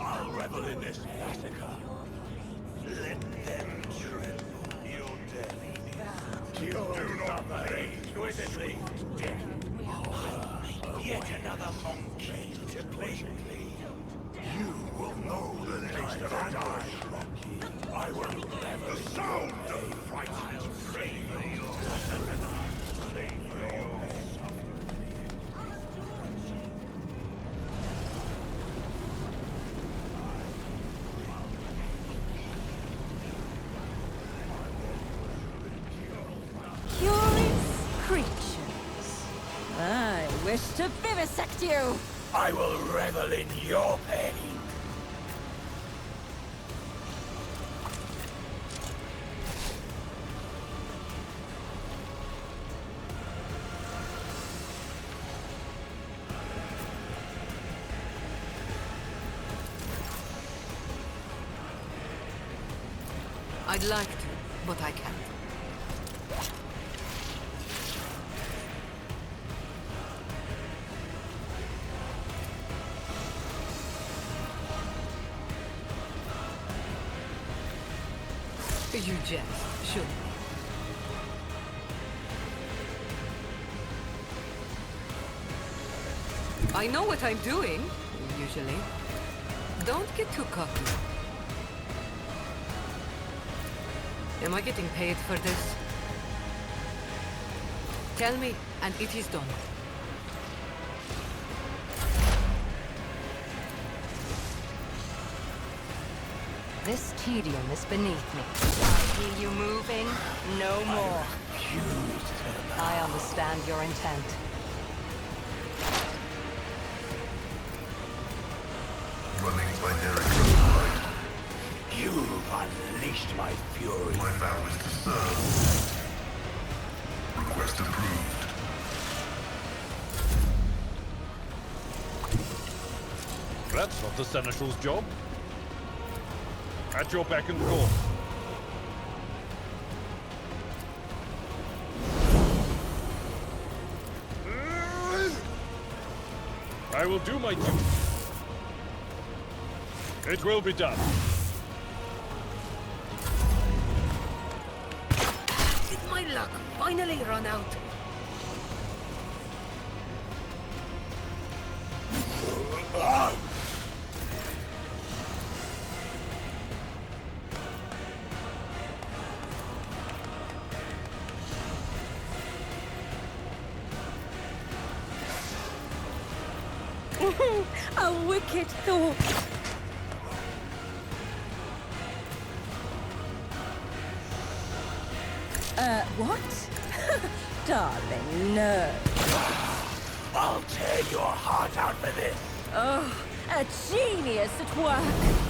I'll revel in this massacre. Let them tremble. Your death. You do not rage exquisitely. Yet another monkey to please me. You will know the taste of a die. I will revel the sound of fright. I'll crave your Curious creatures. I wish to vivisect you. I will revel in your pain. I'd like to, but I can't. You jest, shouldn't you? I know what I'm doing, usually. Don't get too cocky. Am I getting paid for this? Tell me, and it is done. This tedium is beneath me. I hear you moving. No more. I understand your intent. Running by Derek. You've unleashed my fury. My vow is to serve. Request approved. That's not the Seneschal's job. At your beck and call. I will do my duty. It will be done. Did my luck finally run out? A wicked thought. What? Darling, no. I'll tear your heart out for this. Oh, a genius at work.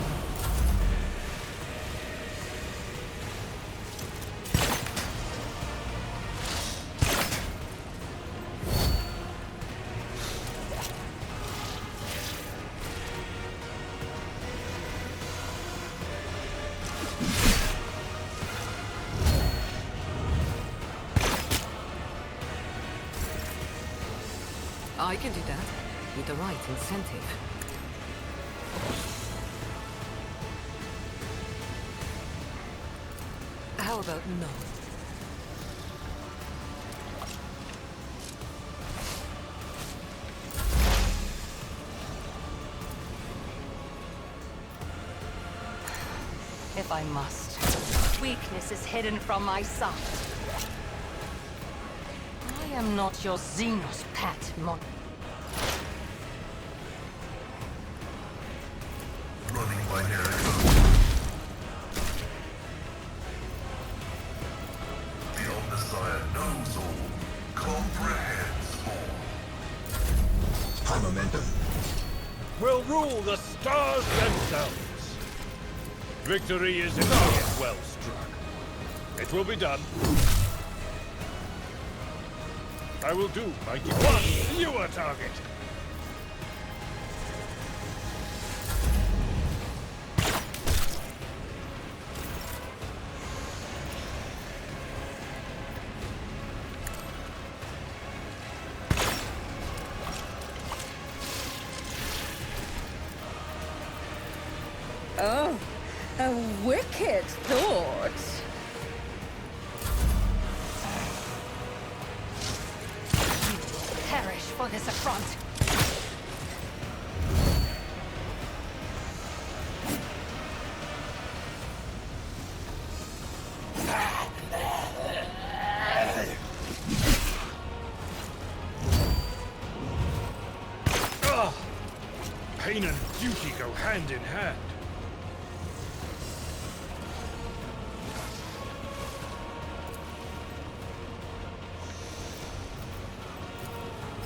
I can do that, with the right incentive. How about no? If I must. Weakness is hidden from my sight. I am not your Xenos pet, Mon. Running by Jericho. The Omnissiah knows all, comprehends all. High momentum. Will rule the stars themselves. Victory is indeed well struck. It will be done. I will do, mighty one. You are target. Oh, a wicked thought. Perish for this affront. Ah! Pain and duty go hand in hand.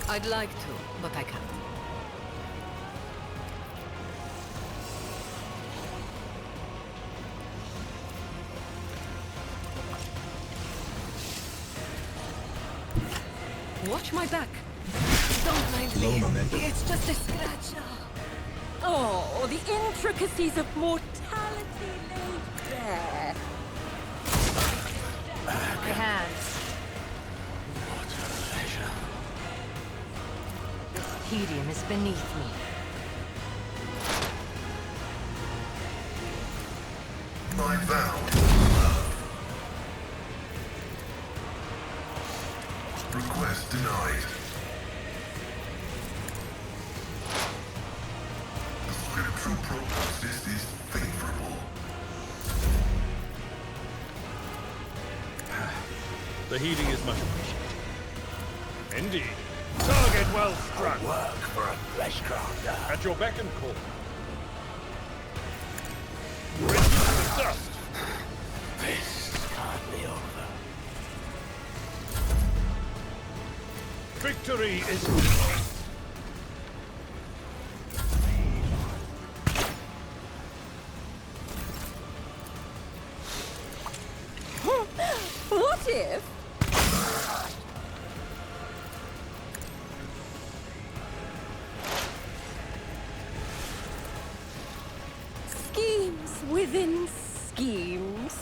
I'd like to, but I can't. Watch my back. Don't mind Low me. momentum. It's just a scratch. Oh, the intricacies of mortality laid bare. My hands. This tedium is beneath me. My vow to love. Request denied. The scriptural prognosis is favorable. The healing is much appreciated. Indeed. Target well struck. Work for a fleshcrafter. At your beck and call. Ready to the dust. This can't be over. Victory is What if? Schemes within schemes.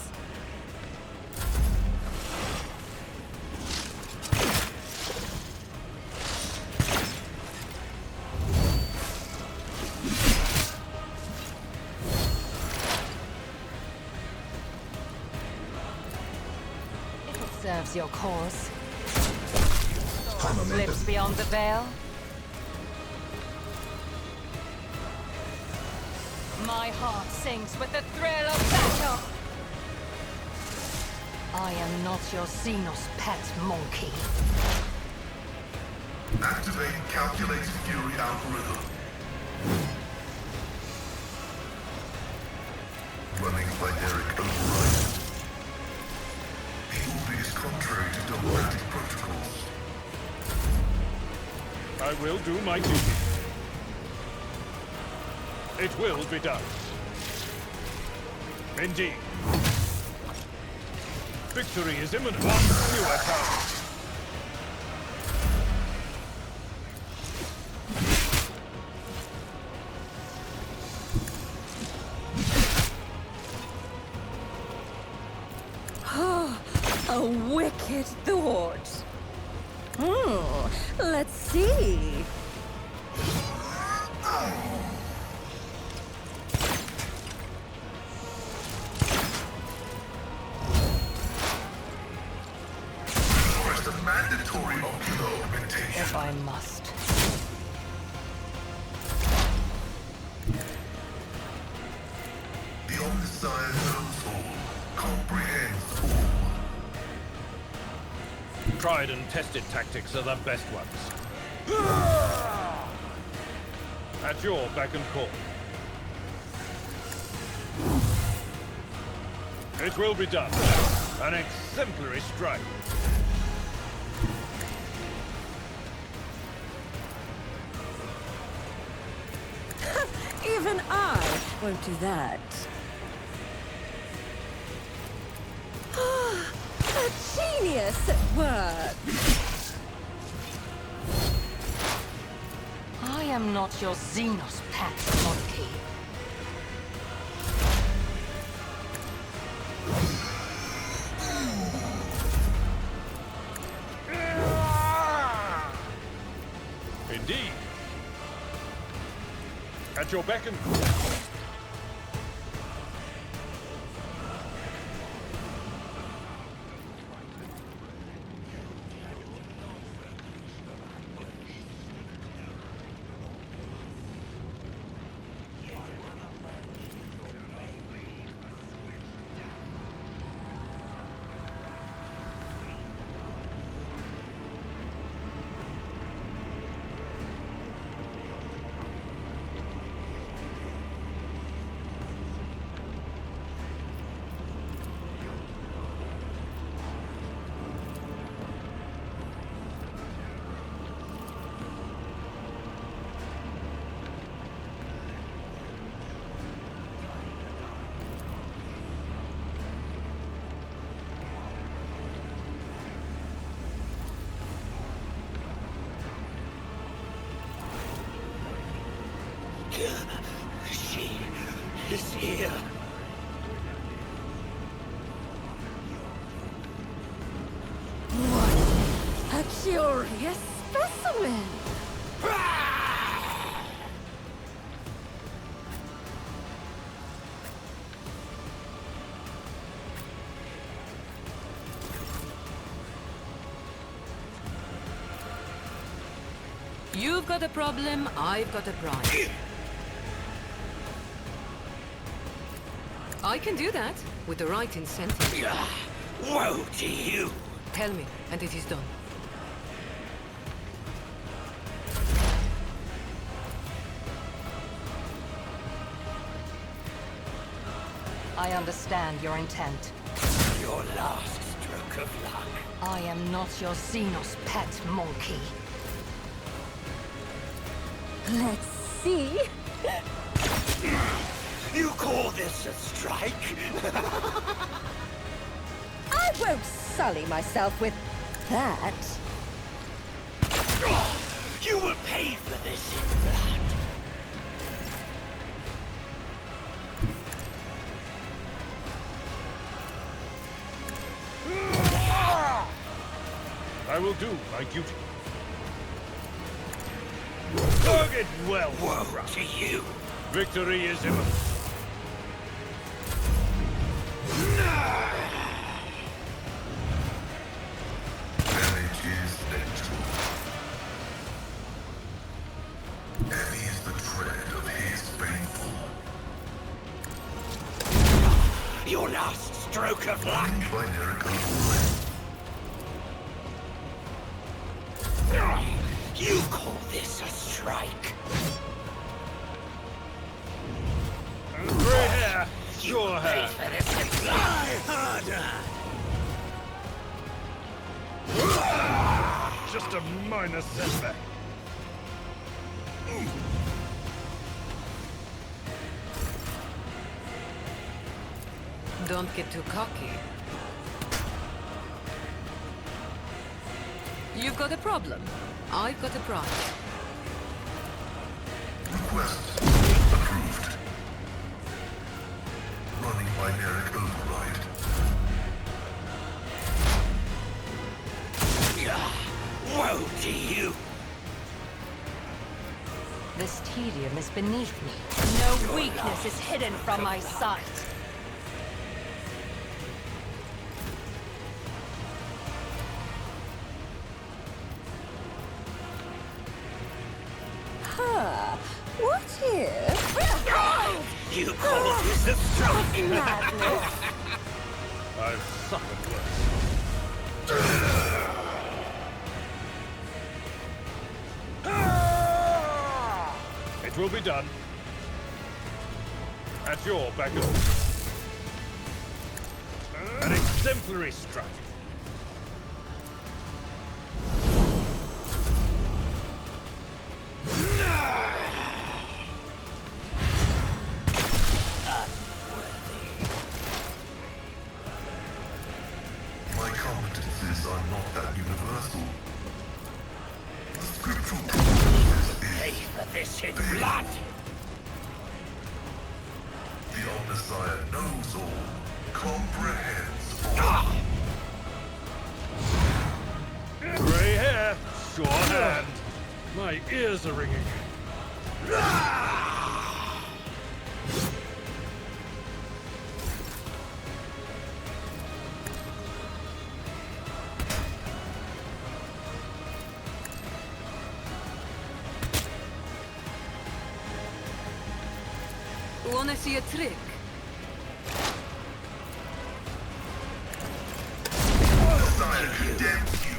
Serves your cause. High momentum. Slips beyond the veil. My heart sings with the thrill of battle. I am not your Xenos pet monkey. Activating calculated fury algorithm. Running by Derek override. The order is contrary to dogmatic protocols. I will do my duty. It will be done. Indeed. Victory is imminent. One fewer target. A wicked thought. Let's see. First, a mandatory ocular augmentation. If I must. The Omnissiah knows all, comprehends all. Tried and tested tactics are the best ones. At your beck and call. It will be done. An exemplary strike. Even I won't do that. A genius at work. I am not your Xenos pet monkey. Indeed. At your beck and call. She is here. What a curious specimen. You've got a problem, I've got a prize. I can do that, with the right incentive. Woe to you! Tell me, and it is done. I understand your intent. Your last stroke of luck. I am not your Xenos pet monkey. Let's see. You call this a strike? I won't sully myself with that. You will pay for this in blood. I will do my duty. Target well. Woe to you! Victory is imminent. Damage is natural. Heavy is the tread of his faithful. Your last stroke of luck! Binary overlay. You call this a strike? Grey hair, your Pay hair. for this in blood! Harder! Just a minor setback. Don't get too cocky. You've got a problem. I've got a prize. Request approved. Running binaric override. Woe to you! This tedium is beneath me. No weakness is hidden from my sight. What if? You call this a strike? Madness. I've suffered worse. It will be done. At your back order. An exemplary strike. My competencies are not that universal. The scriptural proof Pay is for this in blood! the Omnissiah knows all, comprehends all. Grey hair, sure hand. My ears are ringing. Wanna see a trick? Messiah condemns you.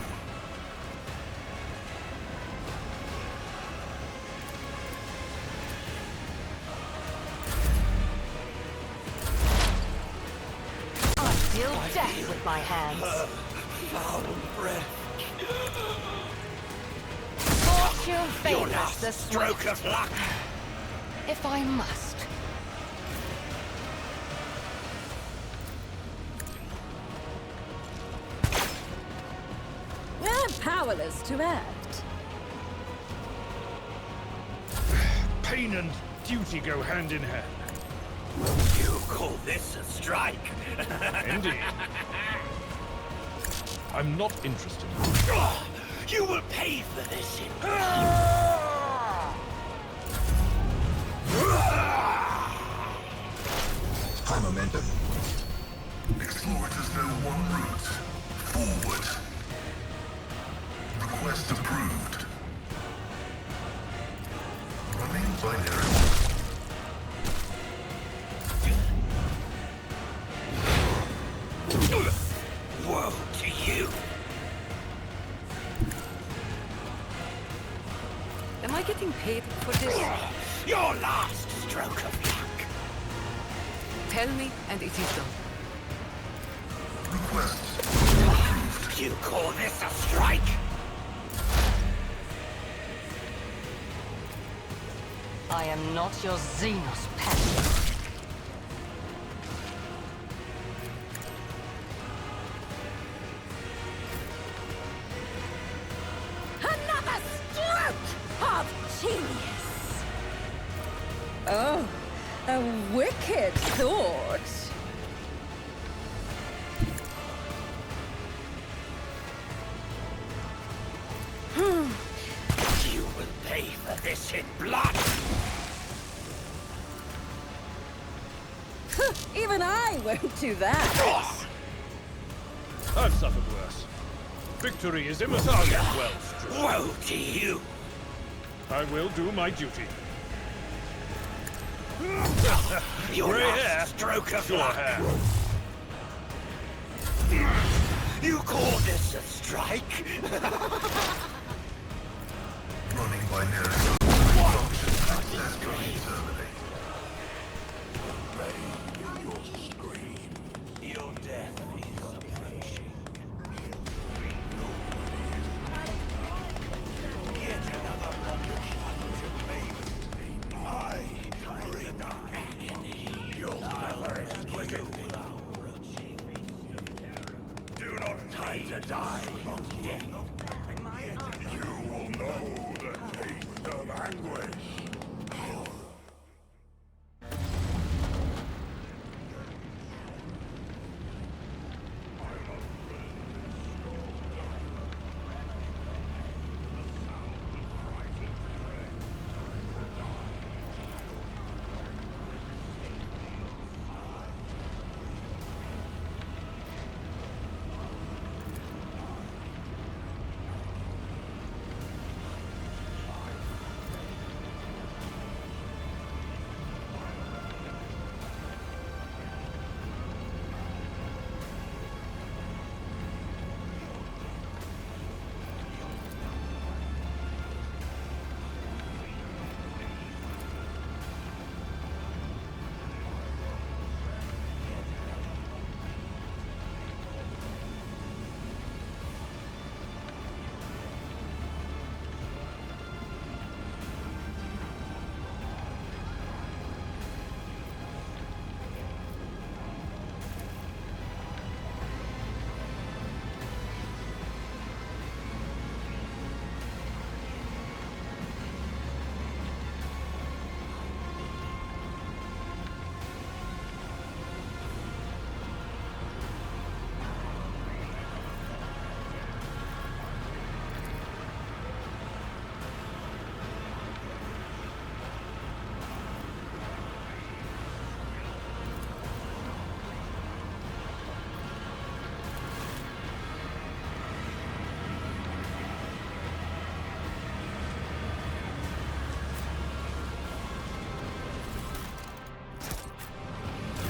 I deal death with my hands. Foul breath. Fortune Your favors last the stroke swift, of luck. if I must. I'm powerless to act. Pain and duty go hand in hand. You call this a strike? Indeed. I'm not interested. You will pay for this in High momentum. Explorators know one route. Forward. Request approved. Running binary. Woe to you! Am I getting paid for this? Your last stroke of luck! Tell me, and it is done. Request approved. You call this a strike? I am not your Xenos pet. Another stroke of genius. Oh, a wicked thought. You will pay for this in blood! Even I won't do that. I've suffered worse. Victory is immaterial. Well, Strick. Woe to you! I will do my duty. Your Grey last hair, stroke of sure luck! hair. You call this a strike? Running binary. Function successfully terminated. Your death is approaching. Do not time to die, monkey. You will know the taste of anguish.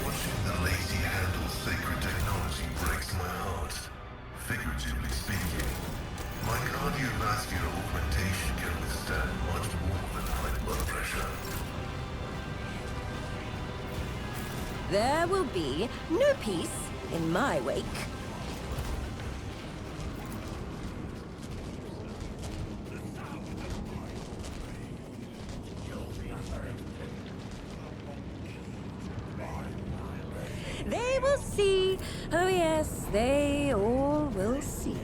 Watching the lazy handle sacred technology breaks my heart. Figuratively speaking, my cardiovascular augmentation can withstand much more than high blood pressure. There will be no peace in my wake. They will see. Oh yes, they all will see.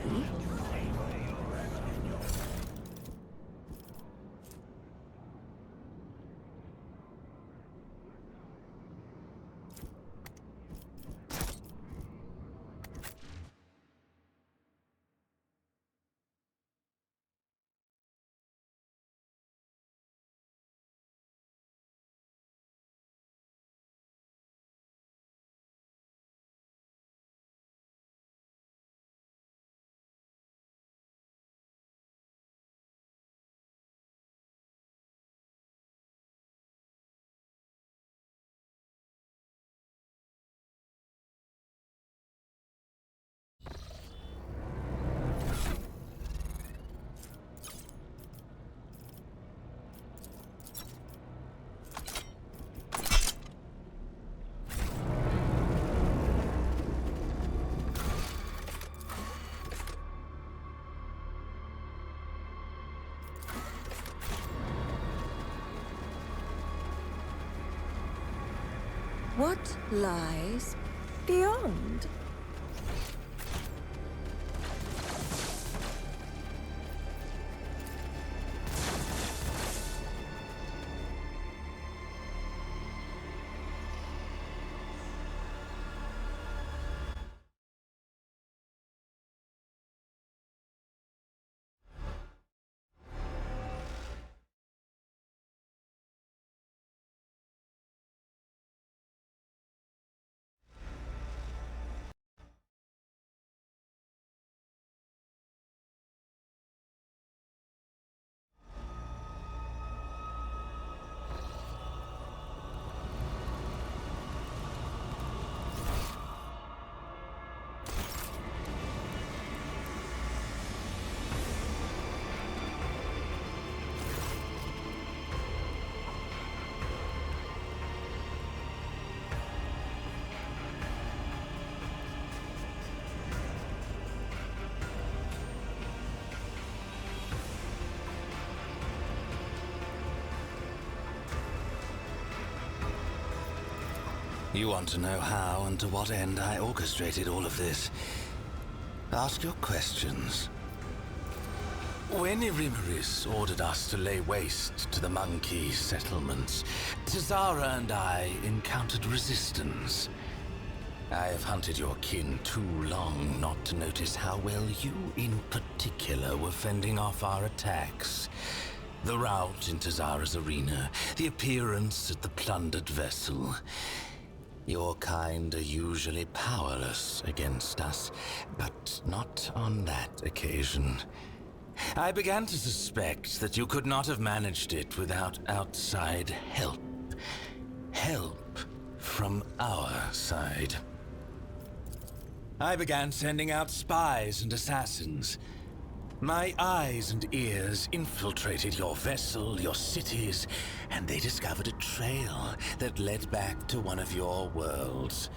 What lies beyond? You want to know how and to what end I orchestrated all of this? Ask your questions. When Irimaris ordered us to lay waste to the monkey settlements, Tazara and I encountered resistance. I have hunted your kin too long not to notice how well you in particular were fending off our attacks. The rout into Zara's arena, the appearance at the plundered vessel. Your kind are usually powerless against us, but not on that occasion. I began to suspect that you could not have managed it without outside help. Help from our side. I began sending out spies and assassins. My eyes and ears infiltrated your vessel, your cities, and they discovered a trail that led back to one of your worlds.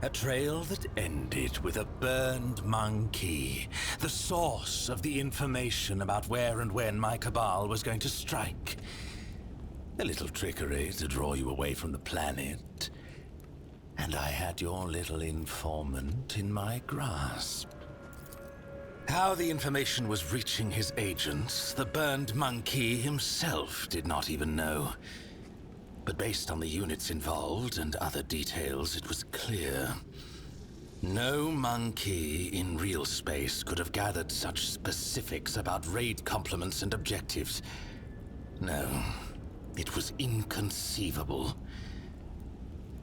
A trail that ended with a burned monkey, the source of the information about where and when my cabal was going to strike. A little trickery to draw you away from the planet. And I had your little informant in my grasp. How the information was reaching his agents, the burned monkey himself did not even know. But based on the units involved and other details, it was clear. No monkey in real space could have gathered such specifics about raid complements and objectives. No, it was inconceivable.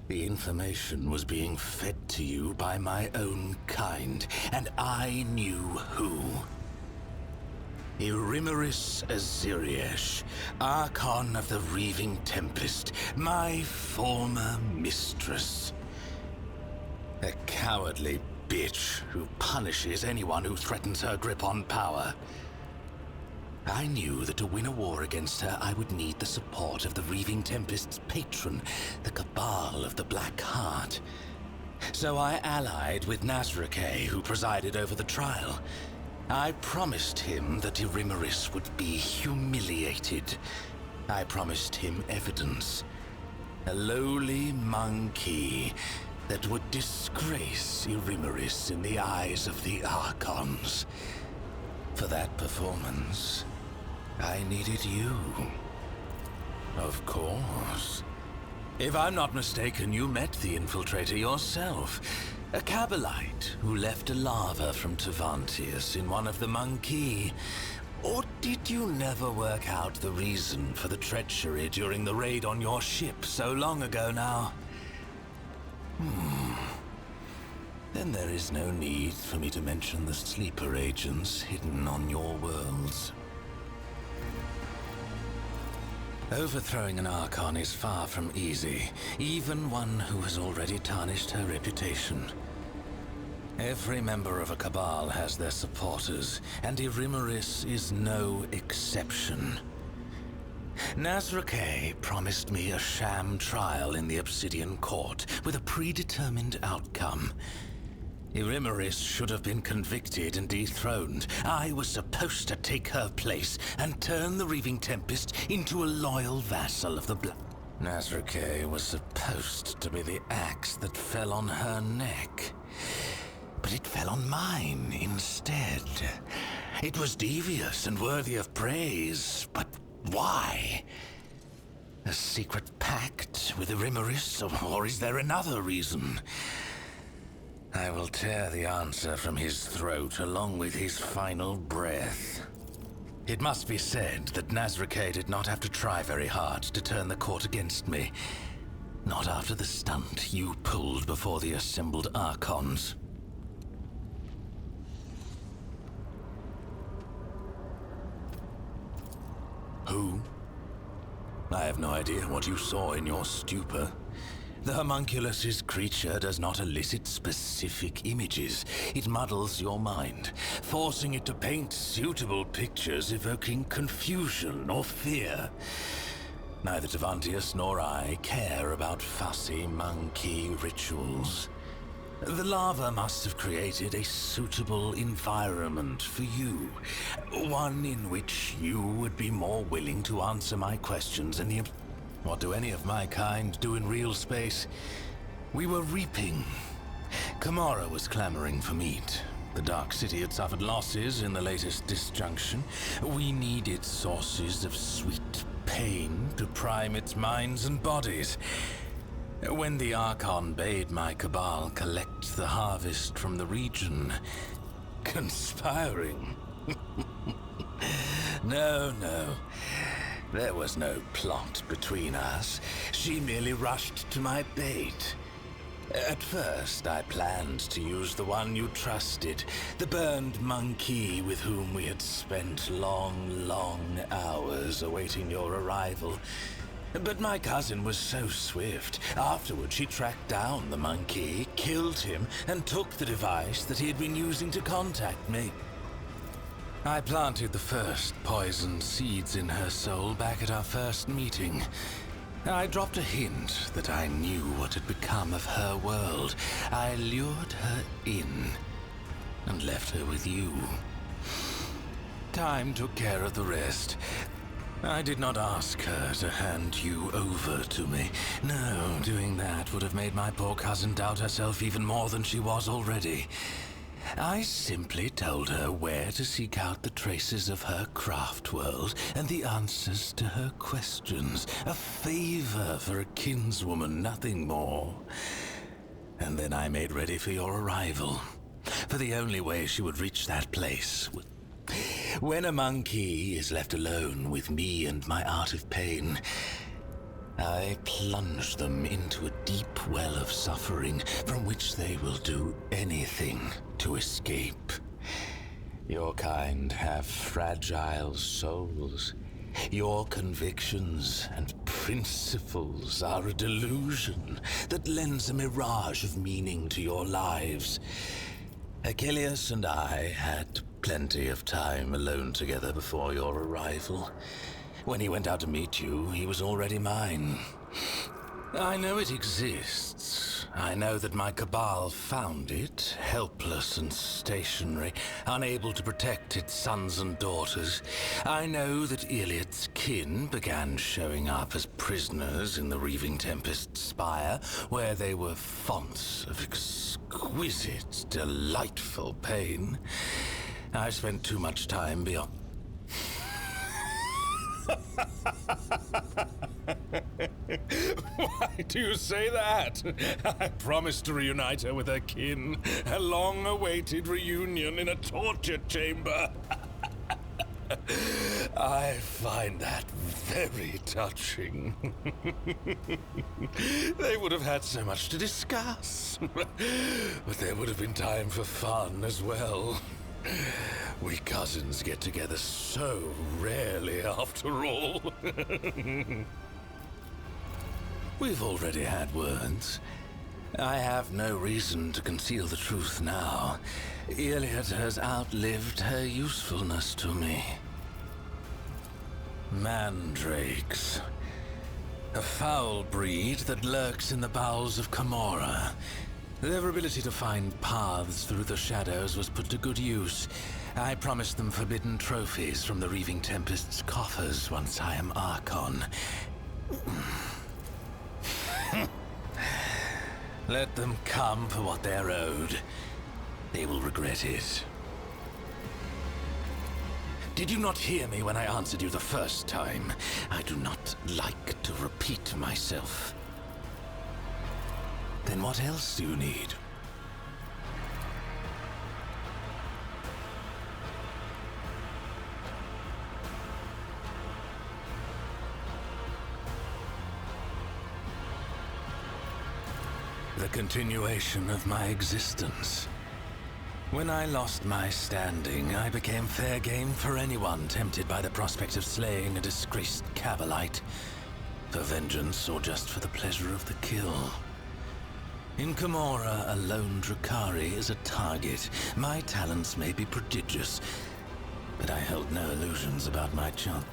The information was being fed to you by my own kind, and I knew who. Irimaris Aziriesh, Archon of the Reaving Tempest, my former mistress. A cowardly bitch who punishes anyone who threatens her grip on power. I knew that to win a war against her, I would need the support of the Reaving Tempest's patron, the Cabal of the Black Heart. So I allied with Nazrake, who presided over the trial. I promised him that Irimaris would be humiliated. I promised him evidence. A lowly monkey that would disgrace Irimaris in the eyes of the Archons. For that performance, I needed you. Of course. If I'm not mistaken, you met the infiltrator yourself. A Cabalite who left a lava from Tavantius in one of the monkey. Or did you never work out the reason for the treachery during the raid on your ship so long ago now? Then there is no need for me to mention the sleeper agents hidden on your worlds. Overthrowing an Archon is far from easy, even one who has already tarnished her reputation. Every member of a Cabal has their supporters, and Irimaris is no exception. Nazrake promised me a sham trial in the Obsidian Court with a predetermined outcome. Irimaris should have been convicted and dethroned. I was supposed to take her place and turn the Reaving Tempest into a loyal vassal of the Nazrake was supposed to be the axe that fell on her neck. But it fell on mine instead. It was devious and worthy of praise, but why? A secret pact with Irimaris, or is there another reason? I will tear the answer from his throat along with his final breath. It must be said that Nazrake did not have to try very hard to turn the court against me. Not after the stunt you pulled before the assembled Archons. Who? I have no idea what you saw in your stupor. The homunculus's creature does not elicit specific images. It muddles your mind, forcing it to paint suitable pictures evoking confusion or fear. Neither Tavantius nor I care about fussy monkey rituals. The lava must have created a suitable environment for you. One in which you would be more willing to answer my questions in the... What do any of my kind do in real space? We were reaping. Kamara was clamoring for meat. The Dark City had suffered losses in the latest disjunction. We needed sources of sweet pain to prime its minds and bodies. When the Archon bade my Cabal collect the harvest from the region, conspiring? No. There was no plot between us. She merely rushed to my bait. At first, I planned to use the one you trusted, the burned monkey with whom we had spent long hours awaiting your arrival. But my cousin was so swift. Afterward, she tracked down the monkey, killed him, and took the device that he had been using to contact me. I planted the first poisoned seeds in her soul back at our first meeting. I dropped a hint that I knew what had become of her world. I lured her in and left her with you. Time took care of the rest. I did not ask her to hand you over to me. No, doing that would have made my poor cousin doubt herself even more than she was already. I simply told her where to seek out the traces of her craft world and the answers to her questions. A favor for a kinswoman, nothing more. And then I made ready for your arrival. For the only way she would reach that place. When a monkey is left alone with me and my art of pain, I plunge them into a deep well of suffering from which they will do anything to escape. Your kind have fragile souls. Your convictions and principles are a delusion that lends a mirage of meaning to your lives. Achilles and I had plenty of time alone together before your arrival. When he went out to meet you, he was already mine. I know it exists. I know that my Cabal found it, helpless and stationary, unable to protect its sons and daughters. I know that Iliad's kin began showing up as prisoners in the Reaving Tempest's spire, where they were fonts of exquisite, delightful pain. I spent too much time beyond... Why do you say that? I promised to reunite her with her kin. A long-awaited reunion in a torture chamber. I find that very touching. They would have had so much to discuss. But there would have been time for fun as well. We cousins get together so rarely, after all. We've already had words. I have no reason to conceal the truth now. Iliad has outlived her usefulness to me. Mandrakes. A foul breed that lurks in the bowels of Camorra. Their ability to find paths through the shadows was put to good use. I promised them forbidden trophies from the Reaving Tempest's coffers once I am Archon. Let them come for what they're owed. They will regret it. Did you not hear me when I answered you the first time? I do not like to repeat myself. Then what else do you need? The continuation of my existence. When I lost my standing, I became fair game for anyone tempted by the prospect of slaying a disgraced Cavalite, for vengeance or just for the pleasure of the kill. In Camorra, a lone Drakari is a target. My talents may be prodigious, but I held no illusions about my chance.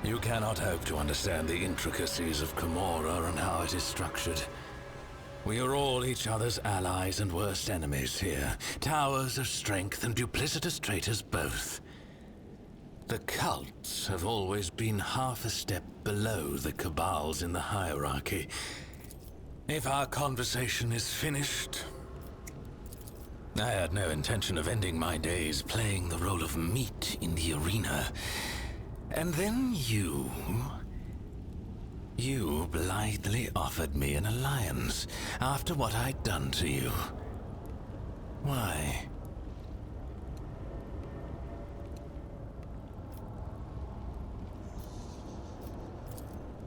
You cannot hope to understand the intricacies of Camorra and how it is structured. We are all each other's allies and worst enemies here. Towers of strength and duplicitous traitors both. The cults have always been half a step below the cabals in the hierarchy. If our conversation is finished... I had no intention of ending my days playing the role of meat in the arena. And then you blithely offered me an alliance after what I'd done to you. Why?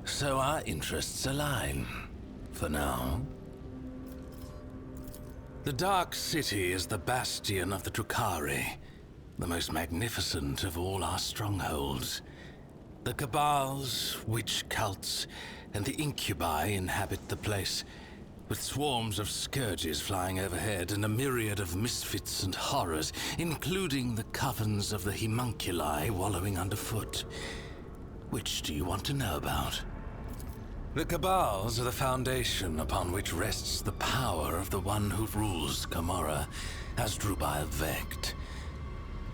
So our interests align, for now. The Dark City is the bastion of the Drukhari, the most magnificent of all our strongholds. The Cabals, witch cults, and the incubi inhabit the place, with swarms of scourges flying overhead and a myriad of misfits and horrors, including the covens of the homunculi wallowing underfoot. Which do you want to know about? The Cabals are the foundation upon which rests the power of the one who rules Camorra, Hasdrubal Vect.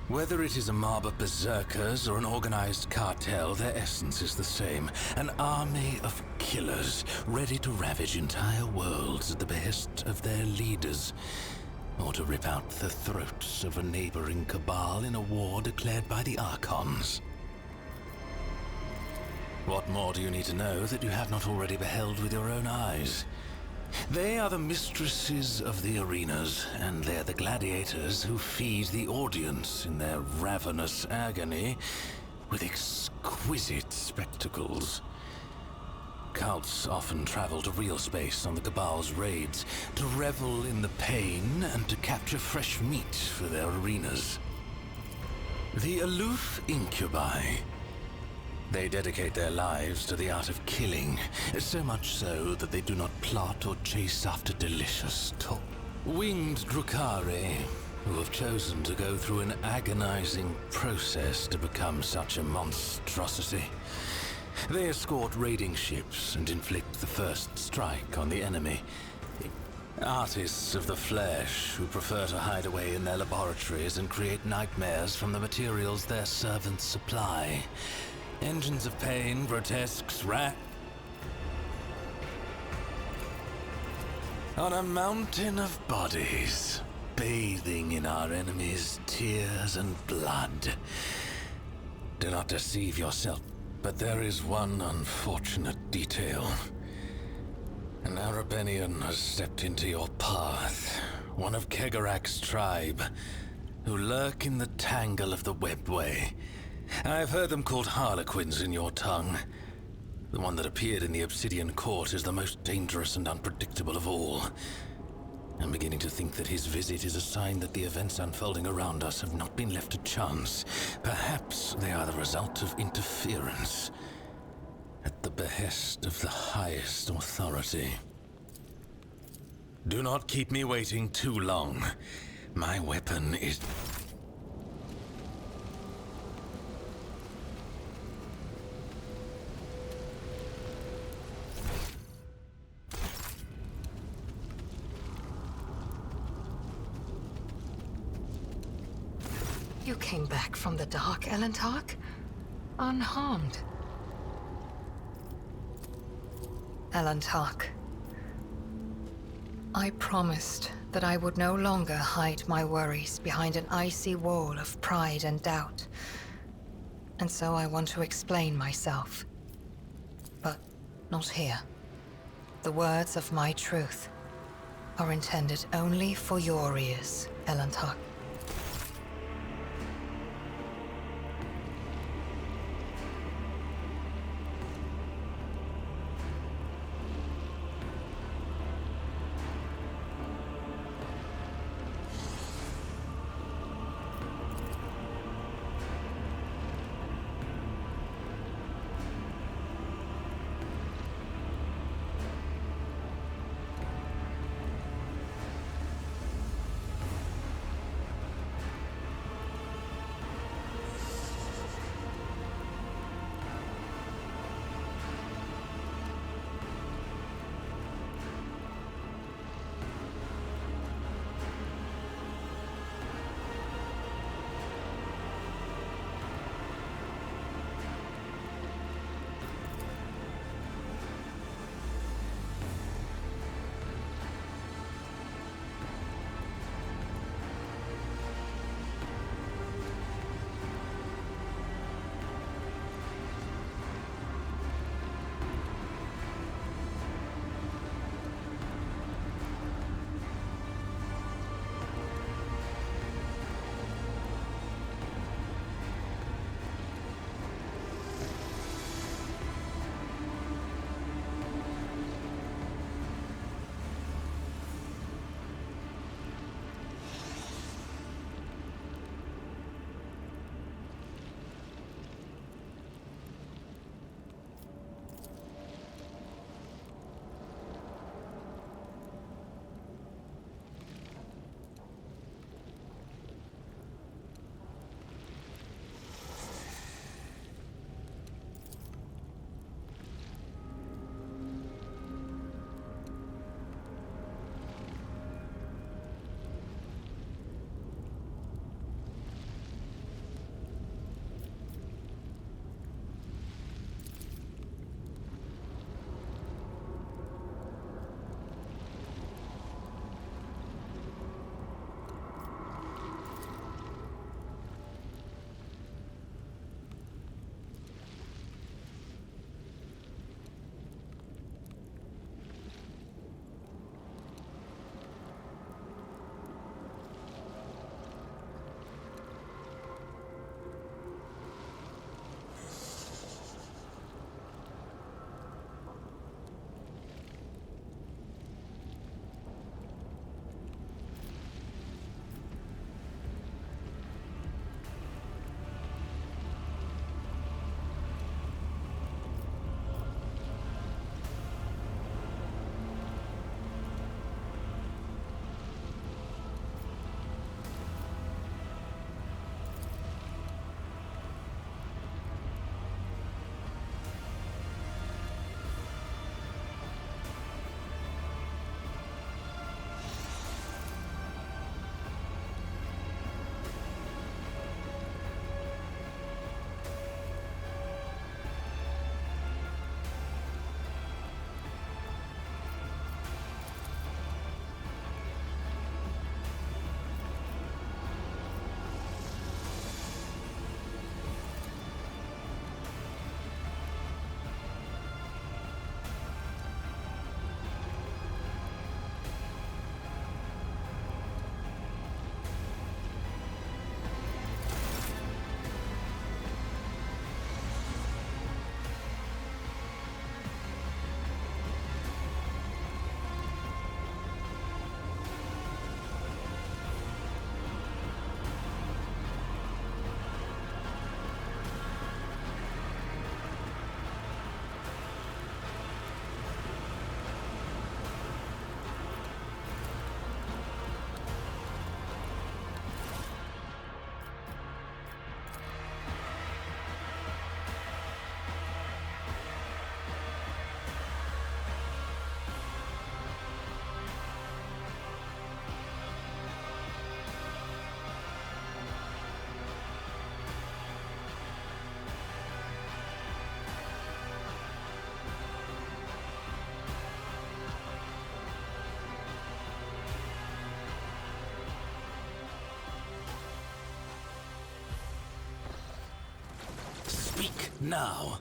Whether it is a mob of berserkers or an organized cartel, their essence is the same. An army of killers, ready to ravage entire worlds at the behest of their leaders, or to rip out the throats of a neighboring cabal in a war declared by the Archons. What more do you need to know that you have not already beheld with your own eyes? They are the mistresses of the arenas, and they're the gladiators who feed the audience in their ravenous agony with exquisite spectacles. Cults often travel to real space on the Cabal's raids, to revel in the pain and to capture fresh meat for their arenas. The aloof incubi. They dedicate their lives to the art of killing, so much so that they do not plot or chase after delicious talk. Winged Drukhari, who have chosen to go through an agonizing process to become such a monstrosity. They escort raiding ships and inflict the first strike on the enemy. Artists of the flesh who prefer to hide away in their laboratories and create nightmares from the materials their servants supply. Engines of pain, grotesques, on a mountain of bodies, bathing in our enemies' tears and blood. Do not deceive yourself, but there is one unfortunate detail. An Arabenian has stepped into your path, one of Kegarak's tribe, who lurk in the tangle of the webway. I've heard them called harlequins in your tongue. The one that appeared in the Obsidian Court is the most dangerous and unpredictable of all. I'm beginning to think that his visit is a sign that the events unfolding around us have not been left to chance. Perhaps they are the result of interference, at the behest of the highest authority. Do not keep me waiting too long. My weapon is... You came back from the dark, Elentark? Unharmed. Elentark, I promised that I would no longer hide my worries behind an icy wall of pride and doubt. And so I want to explain myself. But not here. The words of my truth are intended only for your ears, Elentark. now.